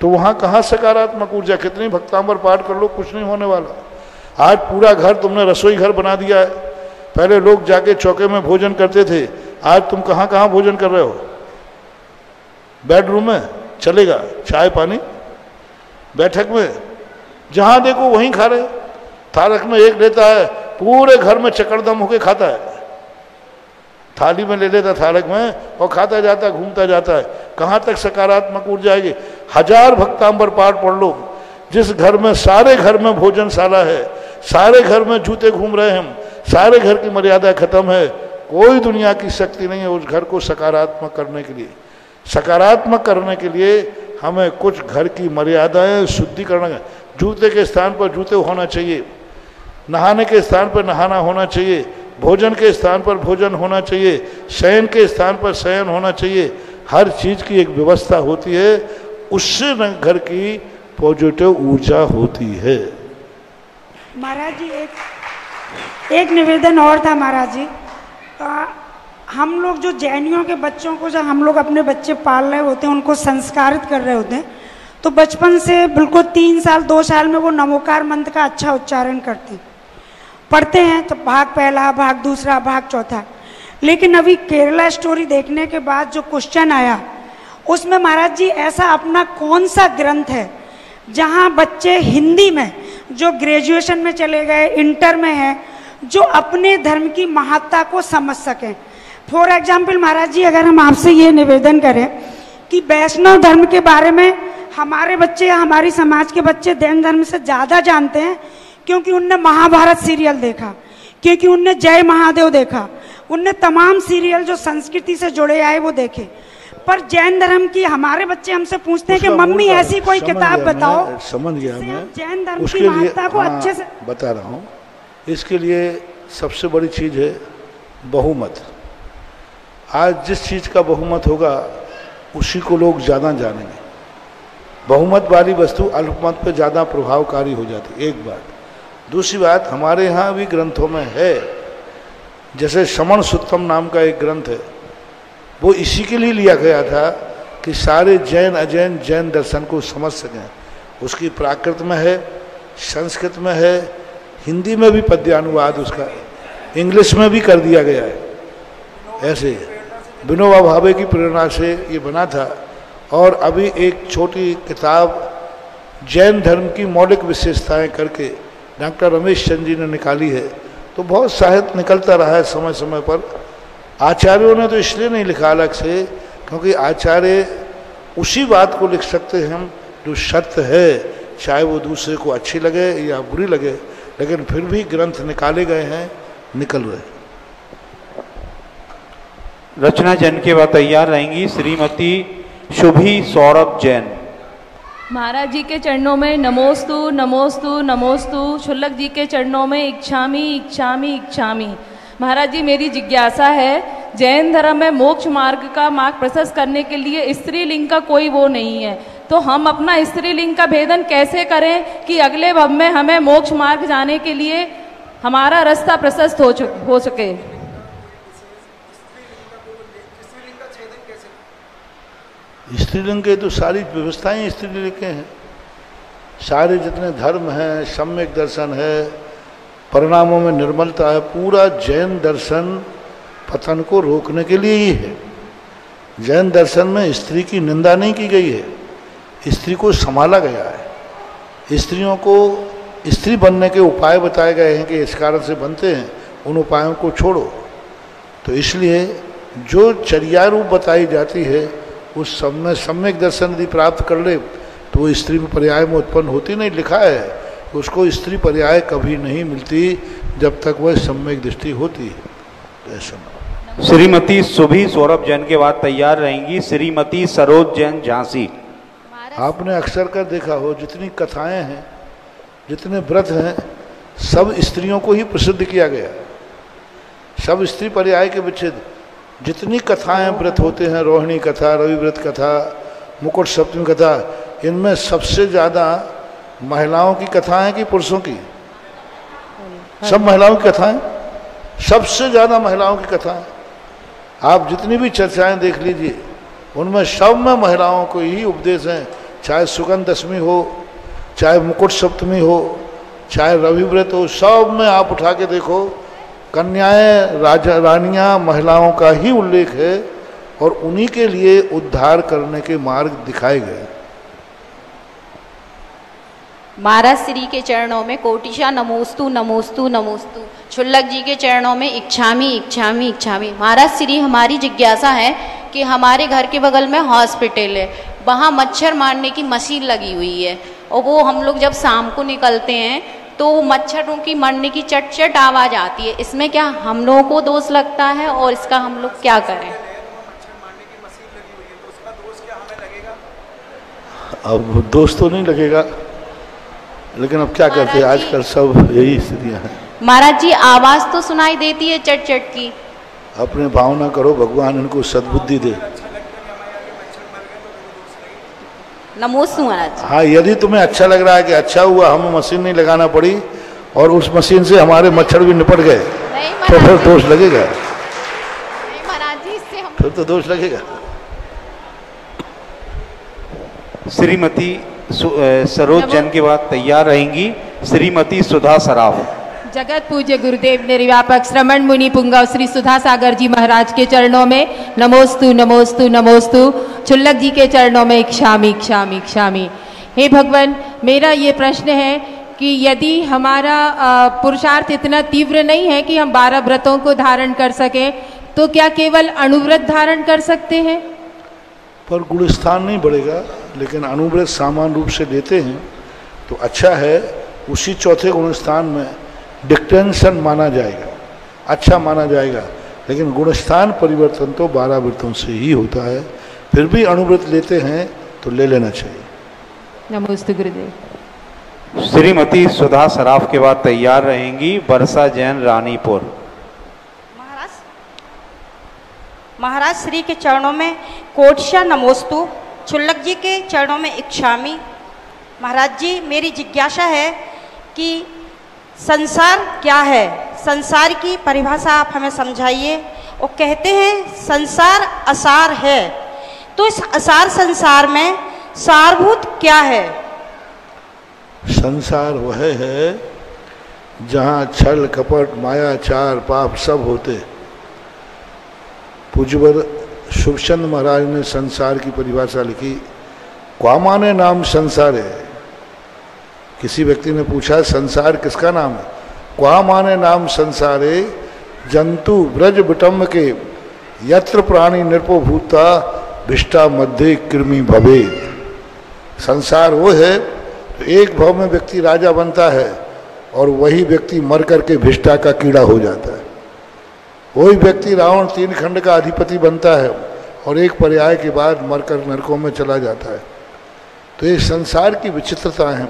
तो वहां कहाँ सकारात्मक ऊर्जा? कितनी भक्तांबर पाठ कर लो, कुछ नहीं होने वाला। आज पूरा घर तुमने रसोई घर बना दिया है। पहले लोग जाके चौके में भोजन करते थे, आज तुम कहाँ कहाँ भोजन कर रहे हो? बेडरूम में चलेगा, चाय पानी, बैठक में जहां देखो वहीं खा रहे। थालक में एक लेता है, पूरे घर में चकड़दम होके खाता है। थाली में ले लेता थालक में और खाता जाता है, घूमता जाता है। कहाँ तक सकारात्मक ऊर्जा आएगी? 1000 भक्तांबर पाठ पढ़ लो। जिस घर में सारे घर में भोजनशाला है, सारे घर में जूते घूम रहे हैं, सारे घर की मर्यादा खत्म है, कोई दुनिया की शक्ति नहीं है उस घर को सकारात्मक करने के लिए। सकारात्मक करने के लिए हमें कुछ घर की मर्यादाएं शुद्धिकरण, जूते के स्थान पर जूते होना चाहिए, नहाने के स्थान पर नहाना होना चाहिए, भोजन के स्थान पर भोजन होना चाहिए, शयन के स्थान पर शयन होना चाहिए। हर चीज की एक व्यवस्था होती है, उससे घर की पॉजिटिव ऊर्जा होती है। महाराज जी एक निवेदन और था महाराज जी। हम लोग जो जैनियों के बच्चों को, जब हम लोग अपने बच्चे पाल रहे होते हैं, उनको संस्कारित कर रहे होते हैं, तो बचपन से बिल्कुल 3 साल 2 साल में वो नमोकार मंत्र का अच्छा उच्चारण करते हैं, पढ़ते हैं। तो भाग पहला, भाग दूसरा, भाग चौथा। लेकिन अभी केरला स्टोरी देखने के बाद जो क्वेश्चन आया, उसमें महाराज जी ऐसा अपना कौन सा ग्रंथ है जहां बच्चे हिंदी में, जो ग्रेजुएशन में चले गए, इंटर में है, जो अपने धर्म की महत्ता को समझ सकें? फॉर एग्जाम्पल महाराज जी, अगर हम आपसे ये निवेदन करें कि वैष्णव धर्म के बारे में हमारे बच्चे या हमारी समाज के बच्चे जैन धर्म से ज़्यादा जानते हैं, क्योंकि उनने महाभारत सीरियल देखा, क्योंकि उनने जय महादेव देखा, उनने तमाम सीरियल जो संस्कृति से जुड़े आए वो देखे। पर जैन धर्म की हमारे बच्चे हमसे पूछते हैं कि मम्मी ऐसी कोई किताब बताओ। समझ गया मैं, जैन धर्म की महत्ता को अच्छे से बता रहा हूँ। इसके लिए सबसे बड़ी चीज है बहुमत। आज जिस चीज का बहुमत होगा उसी को लोग ज्यादा जानेंगे। बहुमत वाली वस्तु अल्पमत पे ज्यादा प्रभावकारी हो जाती, एक बात। दूसरी बात, हमारे यहाँ भी ग्रंथों में है, जैसे श्रमण सुत्तम नाम का एक ग्रंथ है, वो इसी के लिए लिया गया था कि सारे जैन अजैन जैन दर्शन को समझ सकें। उसकी प्राकृत में है, संस्कृत में है, हिंदी में भी पद्यानुवाद उसका, इंग्लिश में भी कर दिया गया है। ऐसे विनोबा भावे की प्रेरणा से ये बना था। और अभी एक छोटी किताब जैन धर्म की मौलिक विशेषताएं करके डॉक्टर रमेश चंद जी ने निकाली है। तो बहुत साहित्य निकलता रहा है समय समय पर। आचार्यों ने तो इसलिए नहीं लिखा अलग से, क्योंकि आचार्य उसी बात को लिख सकते हैं हम जो सत्य है, चाहे वो दूसरे को अच्छी लगे या बुरी लगे, लेकिन फिर भी ग्रंथ निकाले गए हैं, निकल रहे। रचना जैन के बाद तैयार रहेंगी श्रीमती शुभी सौरभ जैन। महाराज जी के चरणों में नमोस्तु नमोस्तु नमोस्तु। शुल्लक जी के चरणों में इच्छामी इच्छामी इच्छामी। महाराज जी, मेरी जिज्ञासा है, जैन धर्म में मोक्ष मार्ग का मार्ग प्रशस्त करने के लिए स्त्रीलिंग का कोई वो नहीं है, तो हम अपना स्त्रीलिंग का भेदन कैसे करें कि अगले भव में हमें मोक्ष मार्ग जाने के लिए हमारा रास्ता प्रशस्त हो सके? स्त्रीलिंग के तो सारी व्यवस्थाएं स्त्रीलिंग के हैं। सारे जितने धर्म हैं, सम्यक दर्शन है, परिणामों में निर्मलता है, पूरा जैन दर्शन पतन को रोकने के लिए ही है। जैन दर्शन में स्त्री की निंदा नहीं की गई है, स्त्री को संभाला गया है। स्त्रियों को स्त्री बनने के उपाय बताए गए हैं कि इस कारण से बनते हैं, उन उपायों को छोड़ो। तो इसलिए जो चर्या रूप बताई जाती है उस सब में सम्यक दर्शन यदि प्राप्त कर ले तो वो स्त्री पर्याय में उत्पन्न होती नहीं। लिखा है उसको स्त्री पर्याय कभी नहीं मिलती जब तक वह सम्यक दृष्टि होती है। तो ऐसा श्रीमती शुभी सौरभ जैन के बाद तैयार रहेंगी श्रीमती सरोज जैन झांसी। आपने अक्सर कर देखा हो, जितनी कथाएं हैं, जितने व्रत हैं, सब स्त्रियों को ही प्रसिद्ध किया गया। सब स्त्री पर्याय के विच्छेद, जितनी कथाएं व्रत होते हैं, रोहिणी कथा, रवि व्रत कथा, मुकुट सप्तमी कथा, इनमें सबसे ज़्यादा महिलाओं की कथाएं कि पुरुषों की? सब महिलाओं की कथाएं, सबसे ज़्यादा महिलाओं की कथाएं। आप जितनी भी चर्चाएं देख लीजिए, उनमें सब में महिलाओं को ही उपदेश हैं। चाहे सुगंध दशमी हो, चाहे मुकुट सप्तमी हो, चाहे रवि व्रत हो, सब में आप उठा के देखो, कन्याएं, राजा रानियां, महिलाओं का ही उल्लेख है और उन्हीं के लिए उद्धार करने के मार्ग दिखाए गए। महाराज श्री के चरणों में कोटिशा नमोस्तु नमोस्तु नमोस्तु, क्षुल्लक जी के चरणों में इच्छामी इच्छामी इच्छामी। महाराज श्री, हमारी जिज्ञासा है कि हमारे घर के बगल में हॉस्पिटल है, वहाँ मच्छर मारने की मशीन लगी हुई है और वो हम लोग जब शाम को निकलते हैं तो मच्छरों की मरने की चट चट आवाज़ आती है। इसमें क्या हम लोगों को दोष लगता है और इसका हम लोग क्या करें? अब दोष तो नहीं लगेगा, लेकिन अब क्या करते हैं, आजकल सब यही स्थितियाँ हैं। महाराज जी, आवाज़ तो सुनाई देती है चट चट की। अपने भावना करो, भगवान इनको सद्बुद्धि दे। नमोस्तु महाराज। हाँ, यदि तुम्हें अच्छा लग रहा है कि अच्छा हुआ हमें मशीन नहीं लगाना पड़ी और उस मशीन से हमारे मच्छर भी निपट गए, तो फिर दोष लगेगा। नहीं महाराज जी, इससे हम फिर तो दोष लगेगा। श्रीमती सरोज जैन के बाद तैयार रहेंगी श्रीमती सुधा सराफ। जगत पूज्य गुरुदेव निर्व्यापक श्रमण मुनि पुंगव श्री सुधा सागर जी महाराज के चरणों में नमोस्तु नमोस्तु नमोस्तु, क्षुल्लक जी के चरणों में इक्षामी इक्षामी इक्षामी। हे भगवान, मेरा ये प्रश्न है कि यदि हमारा पुरुषार्थ इतना तीव्र नहीं है कि हम 12 व्रतों को धारण कर सकें, तो क्या केवल अणुव्रत धारण कर सकते हैं? पर गुणस्थान नहीं बढ़ेगा, लेकिन अणुव्रत सामान्य रूप से लेते हैं तो अच्छा है। उसी चौथे गुणस्थान में डिक्टेंशन माना जाएगा, अच्छा माना जाएगा, लेकिन गुणस्थान परिवर्तन तो 12 व्रतों से ही होता है। फिर भी अणुव्रत लेते हैं तो ले लेना चाहिए। नमोस्तु गुरुदेव। श्रीमती सुधा सराफ के बाद तैयार रहेंगी वर्षा जैन रानीपुर। महाराज श्री के चरणों में कोटिशा नमोस्तु, क्षुल्लक जी के चरणों में इच्छामी। महाराज जी, मेरी जिज्ञासा है कि संसार क्या है? संसार की परिभाषा आप हमें समझाइए। वो कहते हैं संसार असार है, तो इस असार संसार में सारभूत क्या है? संसार वह है जहाँ छल कपट माया चार पाप सब होते। पूज्यवर शुभचंद महाराज ने संसार की परिभाषा लिखी, क्या माने नाम संसार है। किसी व्यक्ति ने पूछा संसार किसका नाम है? क्या माने नाम संसार है, जंतु व्रज विटम्ब के यत्र प्राणी नृपोभूता भिष्टा मध्य कृमि भवेद। संसार वो है, तो एक भव में व्यक्ति राजा बनता है और वही व्यक्ति मर करके भिष्टा का कीड़ा हो जाता है। वही व्यक्ति रावण 3 खंड का अधिपति बनता है और एक पर्याय के बाद मरकर नरकों में चला जाता है। तो ये संसार की विचित्रता है,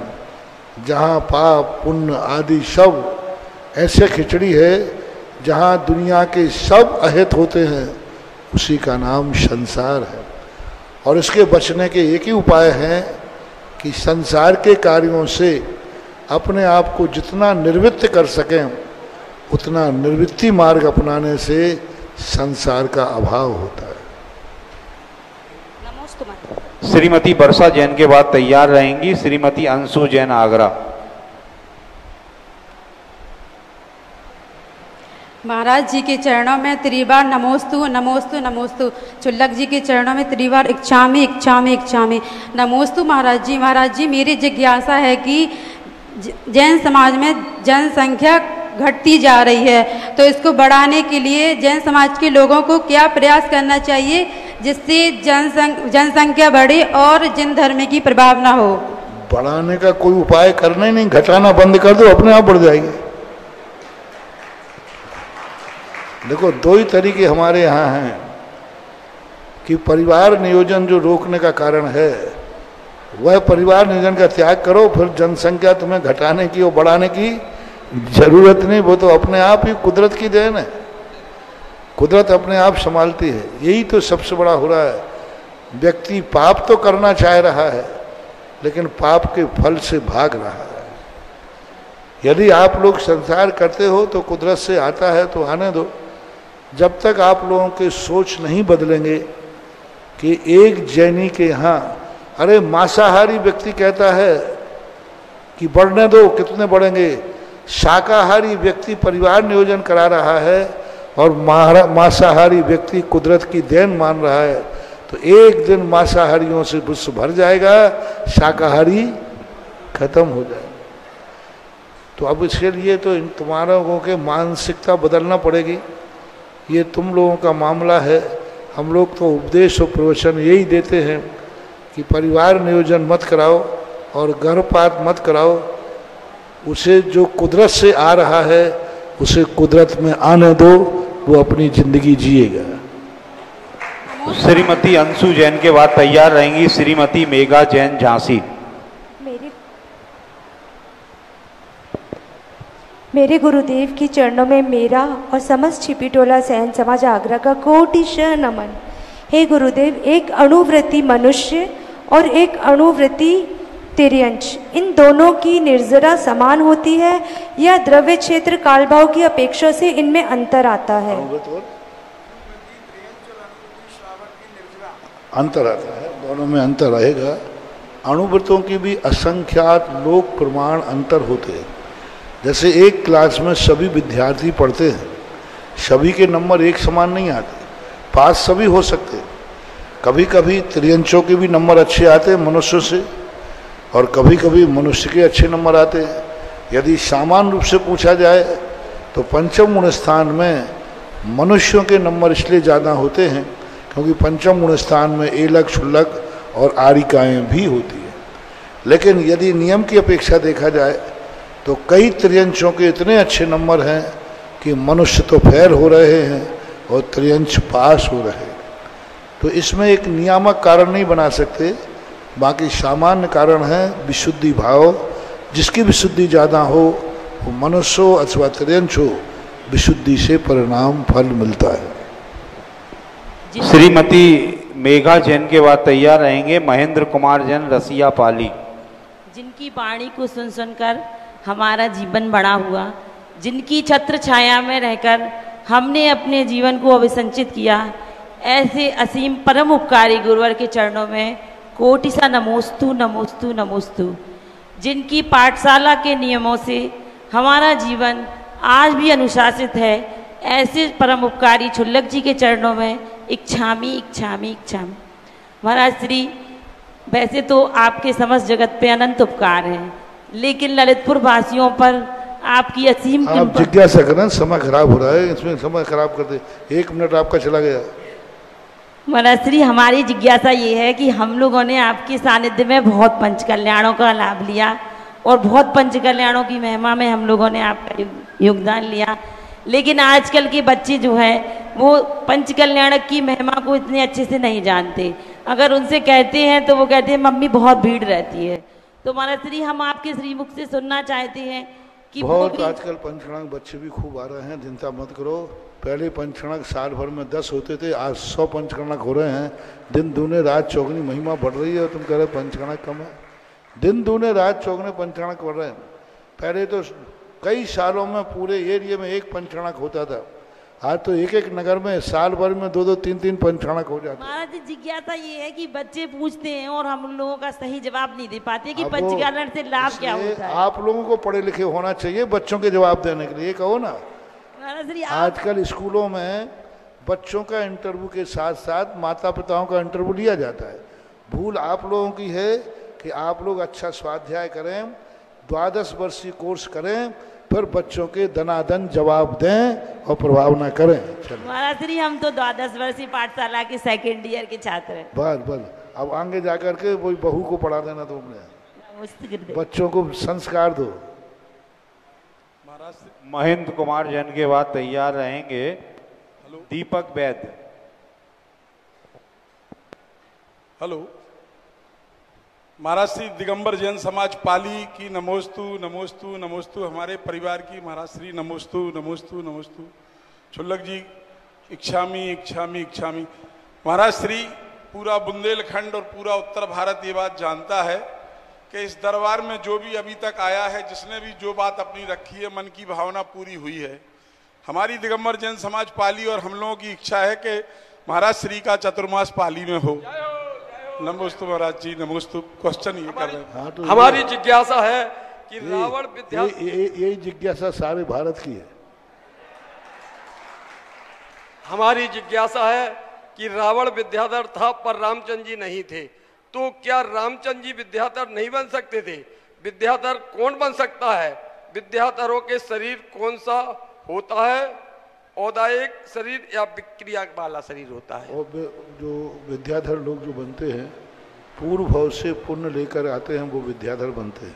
जहाँ पाप पुण्य आदि सब ऐसे खिचड़ी है, जहाँ दुनिया के सब अहित होते हैं, उसी का नाम संसार है। और इसके बचने के एक ही उपाय है कि संसार के कार्यों से अपने आप को जितना निर्वृत्त कर सकें, उतना निर्वृत्ति मार्ग अपनाने से संसार का अभाव होता है। श्रीमती वर्षा जैन के बाद तैयार रहेंगी श्रीमती अंशु जैन आगरा। महाराज जी के चरणों में त्रिबार नमोस्तु नमोस्तु नमोस्तु, क्षुल्लक जी के चरणों में त्रिबार इच्छामी इच्छामी इच्छामी नमोस्तु। महाराज जी मेरी जिज्ञासा है कि जैन समाज में जनसंख्या घटती जा रही है, तो इसको बढ़ाने के लिए जैन समाज के लोगों को क्या प्रयास करना चाहिए जिससे जनसंख्या बढ़े और जिन धर्म की प्रभाव ना हो? बढ़ाने का कोई उपाय करना ही नहीं, घटाना बंद कर दो, अपने आप बढ़ जाएगी। देखो, 2 ही तरीके हमारे यहाँ हैं कि परिवार नियोजन जो रोकने का कारण है, वह परिवार नियोजन का त्याग करो, फिर जनसंख्या तुम्हें घटाने की और बढ़ाने की जरूरत नहीं, वो तो अपने आप ही कुदरत की देन है, कुदरत अपने आप संभालती है। यही तो सबसे बड़ा हो रहा है, व्यक्ति पाप तो करना चाह रहा है लेकिन पाप के फल से भाग रहा है। यदि आप लोग संसार करते हो तो कुदरत से आता है तो आने दो। जब तक आप लोगों के सोच नहीं बदलेंगे कि एक जैनी के यहाँ, अरे मांसाहारी व्यक्ति कहता है कि बढ़ने दो, कितने बढ़ेंगे, शाकाहारी व्यक्ति परिवार नियोजन करा रहा है और मांसाहारी व्यक्ति कुदरत की देन मान रहा है, तो एक दिन मांसाहारियों से विश्व भर जाएगा, शाकाहारी खत्म हो जाएगा। तो अब इसके लिए तो इन तुम्हारे लोगों के मानसिकता बदलना पड़ेगी। ये तुम लोगों का मामला है। हम लोग तो उपदेश और प्रवचन यही देते हैं कि परिवार नियोजन मत कराओ और गर्भपात मत कराओ। उसे जो कुदरत से आ रहा है उसे कुदरत में आने दो, वो अपनी जिंदगी जिएगा। श्रीमती अंशु जैन के बाद तैयार रहेंगी श्रीमती मेघा जैन झांसी। मेरे गुरुदेव के चरणों में मेरा और समस्त छिपीटोला सैन समाज आगरा का कोटिशः नमन। हे गुरुदेव, एक अणुवृत्ति मनुष्य और एक अणुवृत्ति तिर्यंश, इन दोनों की निर्जरा समान होती है या द्रव्य क्षेत्र कालभाव की अपेक्षा से इनमें अंतर आता है? अंतर आता है, दोनों में अंतर रहेगा। अणुवृत्तों की भी असंख्यात लोक प्रमाण अंतर होते हैं। जैसे एक क्लास में सभी विद्यार्थी पढ़ते हैं, सभी के नंबर एक समान नहीं आते, पास सभी हो सकते हैं। कभी कभी त्रियंशों के भी नंबर अच्छे आते हैं मनुष्यों से, और कभी कभी मनुष्य के अच्छे नंबर आते हैं। यदि सामान्य रूप से पूछा जाए तो पंचम गुण स्थान में मनुष्यों के नंबर इसलिए ज़्यादा होते हैं क्योंकि पंचम गुण स्थान में एलक, शुल्लक और आरिकाएँ भी होती है। लेकिन यदि नियम की अपेक्षा देखा जाए तो कई त्रियंशों के इतने अच्छे नंबर हैं कि मनुष्य तो फेल हो रहे हैं और त्रियंश पास हो रहे हैं। तो इसमें एक नियामक कारण नहीं बना सकते, बाकी सामान्य कारण है विशुद्धि भाव। जिसकी विशुद्धि ज़्यादा हो वो मनुष्य हो अथवा त्रियंश हो, विशुद्धि से परिणाम फल मिलता है। श्रीमती मेघा जैन के बाद तैयार रहेंगे महेंद्र कुमार जैन रसिया पाली। जिनकी वाणी को सुन सुनकर हमारा जीवन बड़ा हुआ, जिनकी छत्र छाया में रहकर हमने अपने जीवन को अभिसंचित किया, ऐसे असीम परम उपकारी गुरुवर के चरणों में कोटिसा नमोस्तु नमोस्तु नमोस्तु। जिनकी पाठशाला के नियमों से हमारा जीवन आज भी अनुशासित है, ऐसे परम उपकारी छुल्लक जी के चरणों में इच्छामी इच्छामी इच्छामी। महाराज श्री, वैसे तो आपके समस्त जगत पे अनंत उपकार हैं, लेकिन ललितपुर वासियों पर आपकी असीम आप जिज्ञासा करें, समय खराब हो रहा है, इसमें समय खराब कर दे। 1 मिनट आपका चला गया। महाराज श्री, हमारी जिज्ञासा ये है कि हम लोगों ने आपके सानिध्य में बहुत पंच कल्याणों का लाभ लिया और बहुत पंच कल्याणों की महिमा में हम लोगों ने आपका योगदान लिया, लेकिन आजकल के बच्चे जो हैं वो पंच कल्याणक की महिमा को इतने अच्छे से नहीं जानते। अगर उनसे कहते हैं तो वो कहते हैं मम्मी बहुत भीड़ रहती है। तो महाराज श्री, हम आपके श्रीमुख से सुनना चाहते हैं कि बहुत आजकल पंचकर्णक बच्चे भी खूब आ रहे हैं, चिंता मत करो। पहले पंचकर्णक साल भर में 10 होते थे, आज 100 पंचकर्णक हो रहे हैं। दिन दूने रात चौगनी महिमा बढ़ रही है और तुम कह रहे पंचकर्णक कम है। दिन दूने रात चौगने पंचकर्णक बढ़ रहे हैं। पहले तो कई सालों में पूरे एरिया में 1 पंचकर्णक होता था, आज तो एक नगर में साल भर में 2-2, 3-3 पंचकर्णक हो जाते हैं। महाराज जिज्ञासा ये है कि बच्चे पूछते हैं और हम लोगों का सही जवाब नहीं दे पाते कि पंचकर्णक से लाभ क्या होता है। आप लोगों को पढ़े लिखे होना चाहिए बच्चों के जवाब देने के लिए, कहो ना। आजकल स्कूलों में बच्चों का इंटरव्यू के साथ साथ माता पिताओं का इंटरव्यू लिया जाता है। भूल आप लोगों की है कि आप लोग अच्छा स्वाध्याय करें, 12 वर्षीय कोर्स करें, फिर बच्चों के दनादन जवाब दें और प्रभाव ना करें। महाराज श्री, हम तो 12 वर्षीय पाठशाला के 2nd ईयर के छात्र हैं। बस अब आगे जाकर के वही बहू को पढ़ा देना तुमने, बच्चों को संस्कार दो। महेंद्र कुमार जैन के बाद तैयार रहेंगे दीपक वैद्य। हेलो, महाराज श्री दिगंबर जैन समाज पाली की नमोस्तु नमोस्तु नमोस्तु, हमारे परिवार की महाराज श्री नमोस्तु नमोस्तु नमोस्तु, छुल्लक जी इच्छामी इच्छामी इच्छामी। महाराज श्री पूरा बुंदेलखंड और पूरा उत्तर भारत ये बात जानता है कि इस दरबार में जो भी अभी तक आया है, जिसने भी जो बात अपनी रखी है, मन की भावना पूरी हुई है। हमारी दिगंबर जैन समाज पाली और हम लोगों की इच्छा है कि महाराज श्री का चतुर्मास पाली में हो। नमोस्तु महाराज जी नमोस्तु। क्वेश्चन ये कर रहे हैं, तो हमारी जिज्ञासा है कि रावण विद्या, ये जिज्ञासा सारे भारत की है। हमारी जिज्ञासा है कि रावण विद्याधर था पर रामचंद्र जी नहीं थे, तो क्या रामचंद्र जी विद्याधर नहीं बन सकते थे? विद्याधर कौन बन सकता है? विद्याधरों के शरीर कौन सा होता है? औदायिक शरीर या विक्रिया वाला शरीर होता है? और जो विद्याधर लोग जो बनते हैं, पूर्व भाव से पुण्य लेकर आते हैं, वो विद्याधर बनते हैं।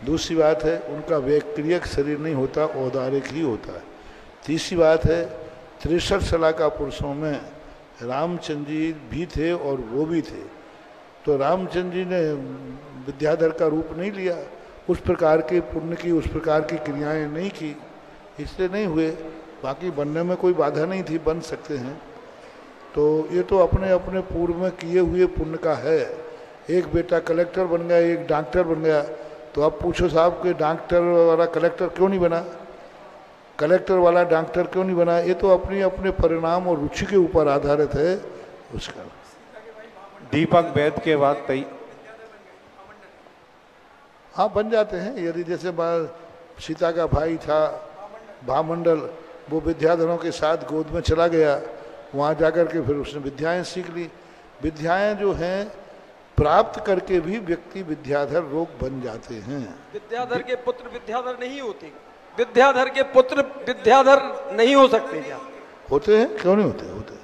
दूसरी बात है, उनका वैक्रियक शरीर नहीं होता, औदारिक ही होता है। तीसरी बात है, 63 साल का पुरुषों में रामचंद्र जी भी थे और वो भी थे, तो रामचंद्र जी ने विद्याधर का रूप नहीं लिया, उस प्रकार के पुण्य की, उस प्रकार की क्रियाएं नहीं की, इसलिए नहीं हुए। बाकी बनने में कोई बाधा नहीं थी, बन सकते हैं। तो ये तो अपने अपने पूर्व में किए हुए पुण्य का है। एक बेटा कलेक्टर बन गया, एक डॉक्टर बन गया, तो आप पूछो साहब कि डॉक्टर वाला कलेक्टर क्यों नहीं बना, कलेक्टर वाला डॉक्टर क्यों नहीं बना? ये तो अपने अपने परिणाम और रुचि के ऊपर आधारित है उसका। दीपक वैद के बाद हाँ बन जाते हैं। यदि जैसे सीता का भाई था भामंडल, वो विद्याधरों के साथ गोद में चला गया, वहाँ जाकर के फिर उसने विद्याएं सीख ली। विद्याएं जो हैं प्राप्त करके भी व्यक्ति विद्याधर लोग बन जाते हैं। विद्याधर के पुत्र विद्याधर नहीं होते, विद्याधर के पुत्र विद्याधर नहीं हो सकते क्या? होते हैं, क्यों नहीं होते? होते।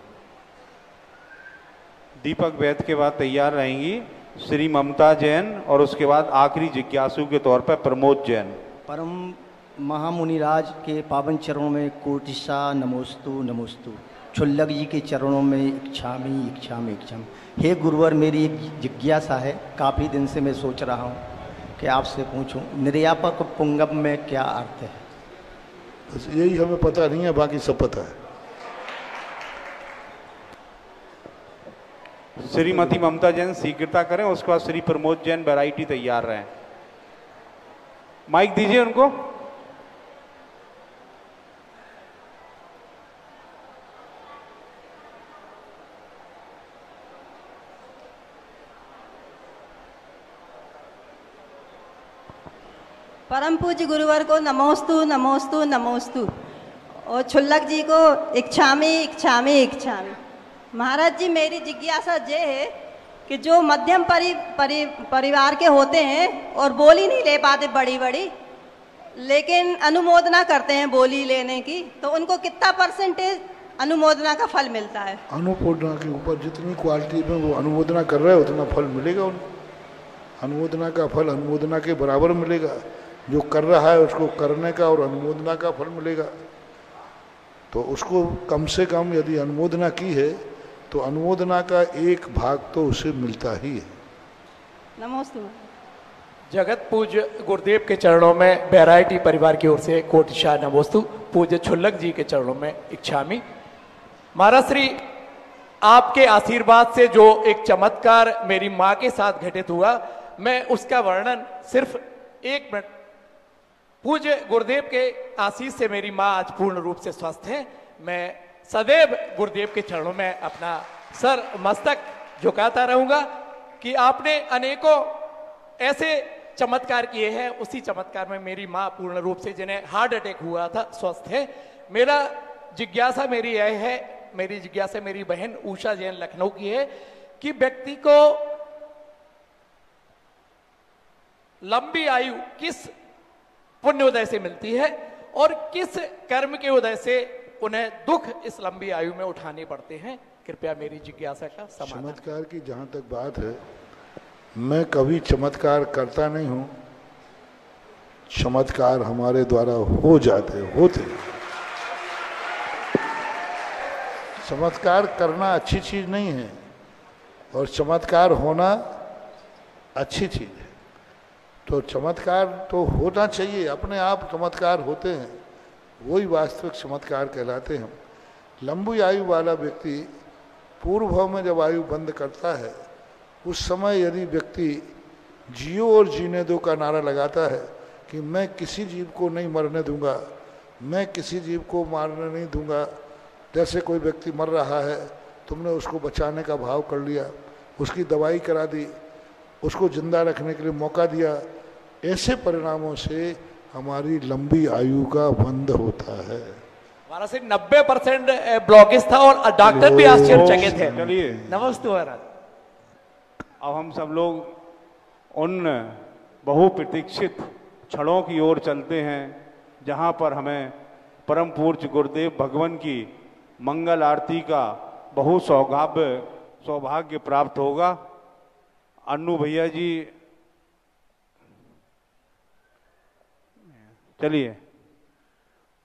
दीपक वैद के बाद तैयार रहेंगी श्री ममता जैन और उसके बाद आखिरी जिज्ञासु के तौर पर प्रमोद जैन। परम महामुनिराज के पावन चरणों में कोटिशा नमोस्तु नमोस्तु, छुल्लक जी के चरणों में इच्छामी इच्छामी इच्छामी। हे गुरुवर, मेरी एक जिज्ञासा है, काफ़ी दिन से मैं सोच रहा हूँ कि आपसे पूछूं, निर्यापक पुंगव में क्या अर्थ है? बस यही हमें पता नहीं है, बाकी सब पता है। श्रीमती ममता जैन शीघ्रता करें, उसके बाद श्री प्रमोद जैन वैरायटी तैयार रहें। माइक दीजिए उनको। परम पूज्य गुरुवर को नमोस्तु नमोस्तु नमोस्तु, और छुल्लक जी को इच्छामी इच्छामी इच्छामी। महाराज जी, मेरी जिज्ञासा ये है कि जो मध्यम परिवार के होते हैं और बोली नहीं ले पाते बड़ी बड़ी, लेकिन अनुमोदना करते हैं बोली लेने की, तो उनको कितना परसेंटेज अनुमोदना का फल मिलता है? अनुमोदना के ऊपर जितनी क्वालिटी में वो अनुमोदना कर रहा है उतना फल मिलेगा उनको। अनुमोदना का फल अनुमोदना के बराबर मिलेगा। जो कर रहा है उसको करने का और अनुमोदना का फल मिलेगा। तो उसको कम से कम यदि अनुमोदना की है तो अनुमोदना का एक भाग तो उसे मिलता ही है। नमोस्तु। जगत पूज्य गुरुदेव के चरणों में वैरायटी परिवार की ओर से कोटिशा नमोस्तु। पूज्य छुल्लक जी के चरणों में इच्छामी। महाराज श्री, आपके आशीर्वाद से जो एक चमत्कार मेरी माँ के साथ घटित हुआ, मैं उसका वर्णन सिर्फ 1 मिनट। पूज्य गुरुदेव के आशीष से मेरी माँ आज पूर्ण रूप से स्वस्थ है। मैं सदैव गुरुदेव के चरणों में अपना सर मस्तक झुकाता रहूंगा कि आपने अनेकों ऐसे चमत्कार किए हैं। उसी चमत्कार में मेरी माँ पूर्ण रूप से, जिन्हें हार्ट अटैक हुआ था, स्वस्थ है। मेरी जिज्ञासा मेरी बहन उषा जैन लखनऊ की है कि व्यक्ति को लंबी आयु किस पुण्य उदय से मिलती है और किस कर्म के उदय से उन्हें दुख इस लंबी आयु में उठाने पड़ते हैं? कृपया मेरी जिज्ञासा का समाधान। चमत्कार की जहाँ तक बात है, मैं कभी चमत्कार करता नहीं हूँ। चमत्कार हमारे द्वारा होते। चमत्कार करना अच्छी चीज नहीं है और चमत्कार होना अच्छी चीज़ है। तो चमत्कार तो होना चाहिए, अपने आप चमत्कार होते हैं, वही वास्तविक चमत्कार कहलाते हैं। लंबी आयु वाला व्यक्ति पूर्व भाव में जब आयु बंद करता है, उस समय यदि व्यक्ति जियो और जीने दो का नारा लगाता है कि मैं किसी जीव को नहीं मरने दूंगा, मैं किसी जीव को मारने नहीं दूंगा, जैसे कोई व्यक्ति मर रहा है, तुमने उसको बचाने का भाव कर लिया, उसकी दवाई करा दी, उसको जिंदा रखने के लिए मौका दिया, ऐसे परिणामों से हमारी लंबी आयु का बंद होता है। हमारा से 90% ब्लॉकेज था और डॉक्टर भी आश्चर्यचकित थे। चलिए नमस्ते महाराज। अब हम सब लोग उन बहुप्रतीक्षित क्षणों की ओर चलते हैं जहां पर हमें परम पूज्य गुरुदेव भगवान की मंगल आरती का बहु सौभाग्य प्राप्त होगा। अन्नू भैया जी, चलिए,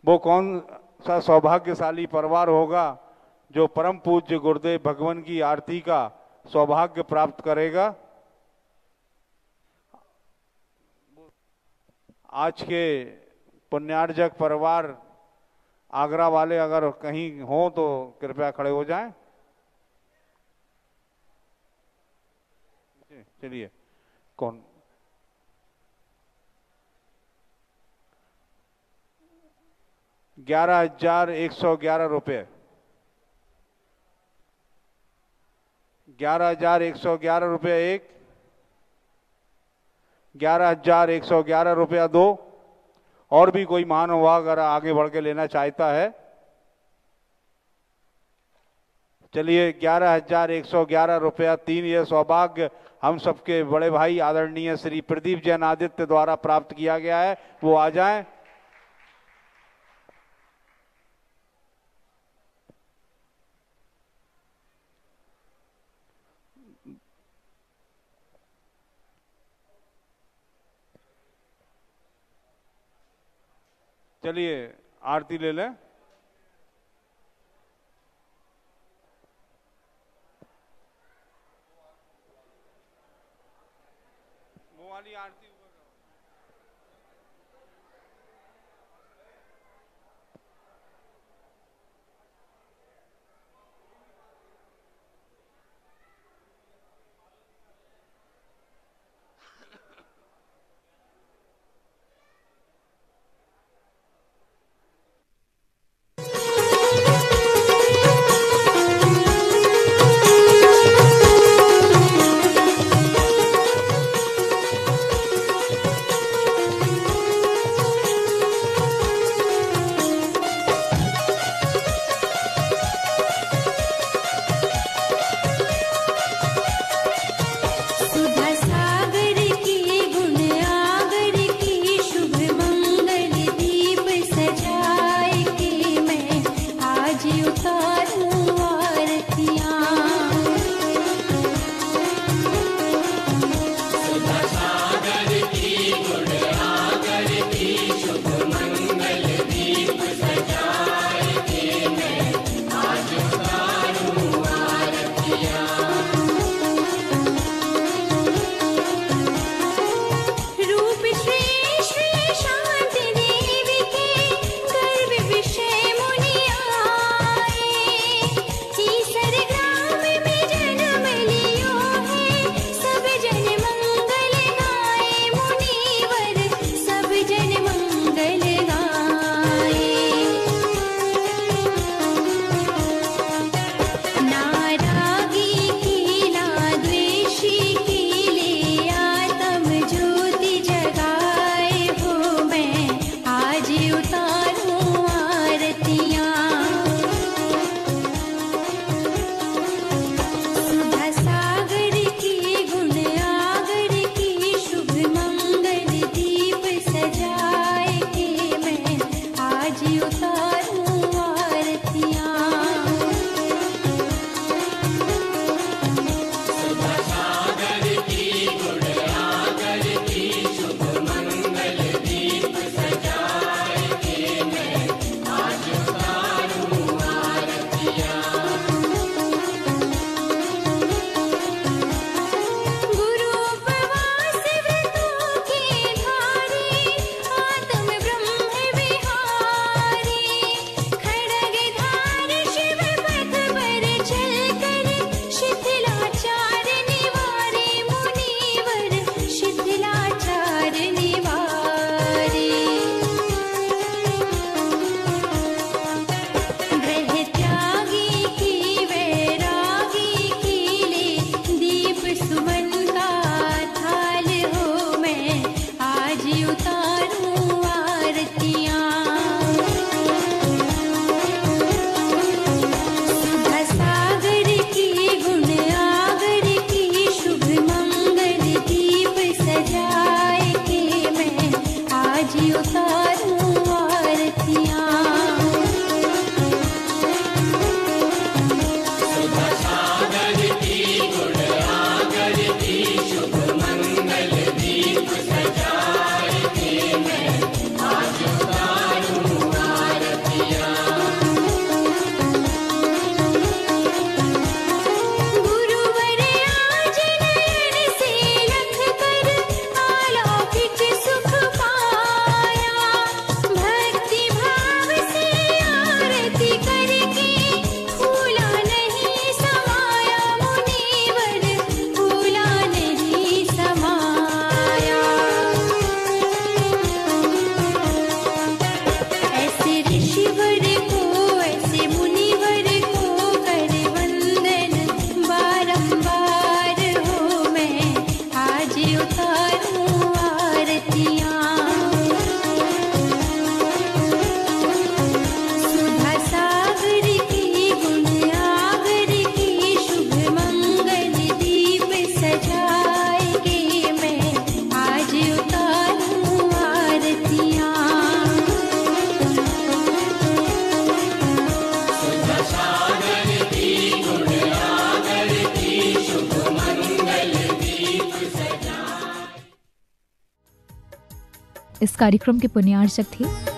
वो कौन सा सौभाग्यशाली परिवार होगा जो परम पूज्य गुरुदेव भगवान की आरती का सौभाग्य प्राप्त करेगा। आज के पुण्यार्जक परिवार आगरा वाले अगर कहीं हो तो कृपया खड़े हो जाएं। चलिए, कौन? ₹11,111, 11,111 रुपये एक, 11,111 रुपया दो। और भी कोई महानुभाव अगर आगे बढ़ के लेना चाहता है, चलिए 11,111 रुपया तीन। यह सौभाग्य हम सबके बड़े भाई आदरणीय श्री प्रदीप जैन आदित्य द्वारा प्राप्त किया गया है, वो आ जाएं। चलिए आरती ले लें। वो वाली आरती इस कार्यक्रम के पुण्यार्चक थे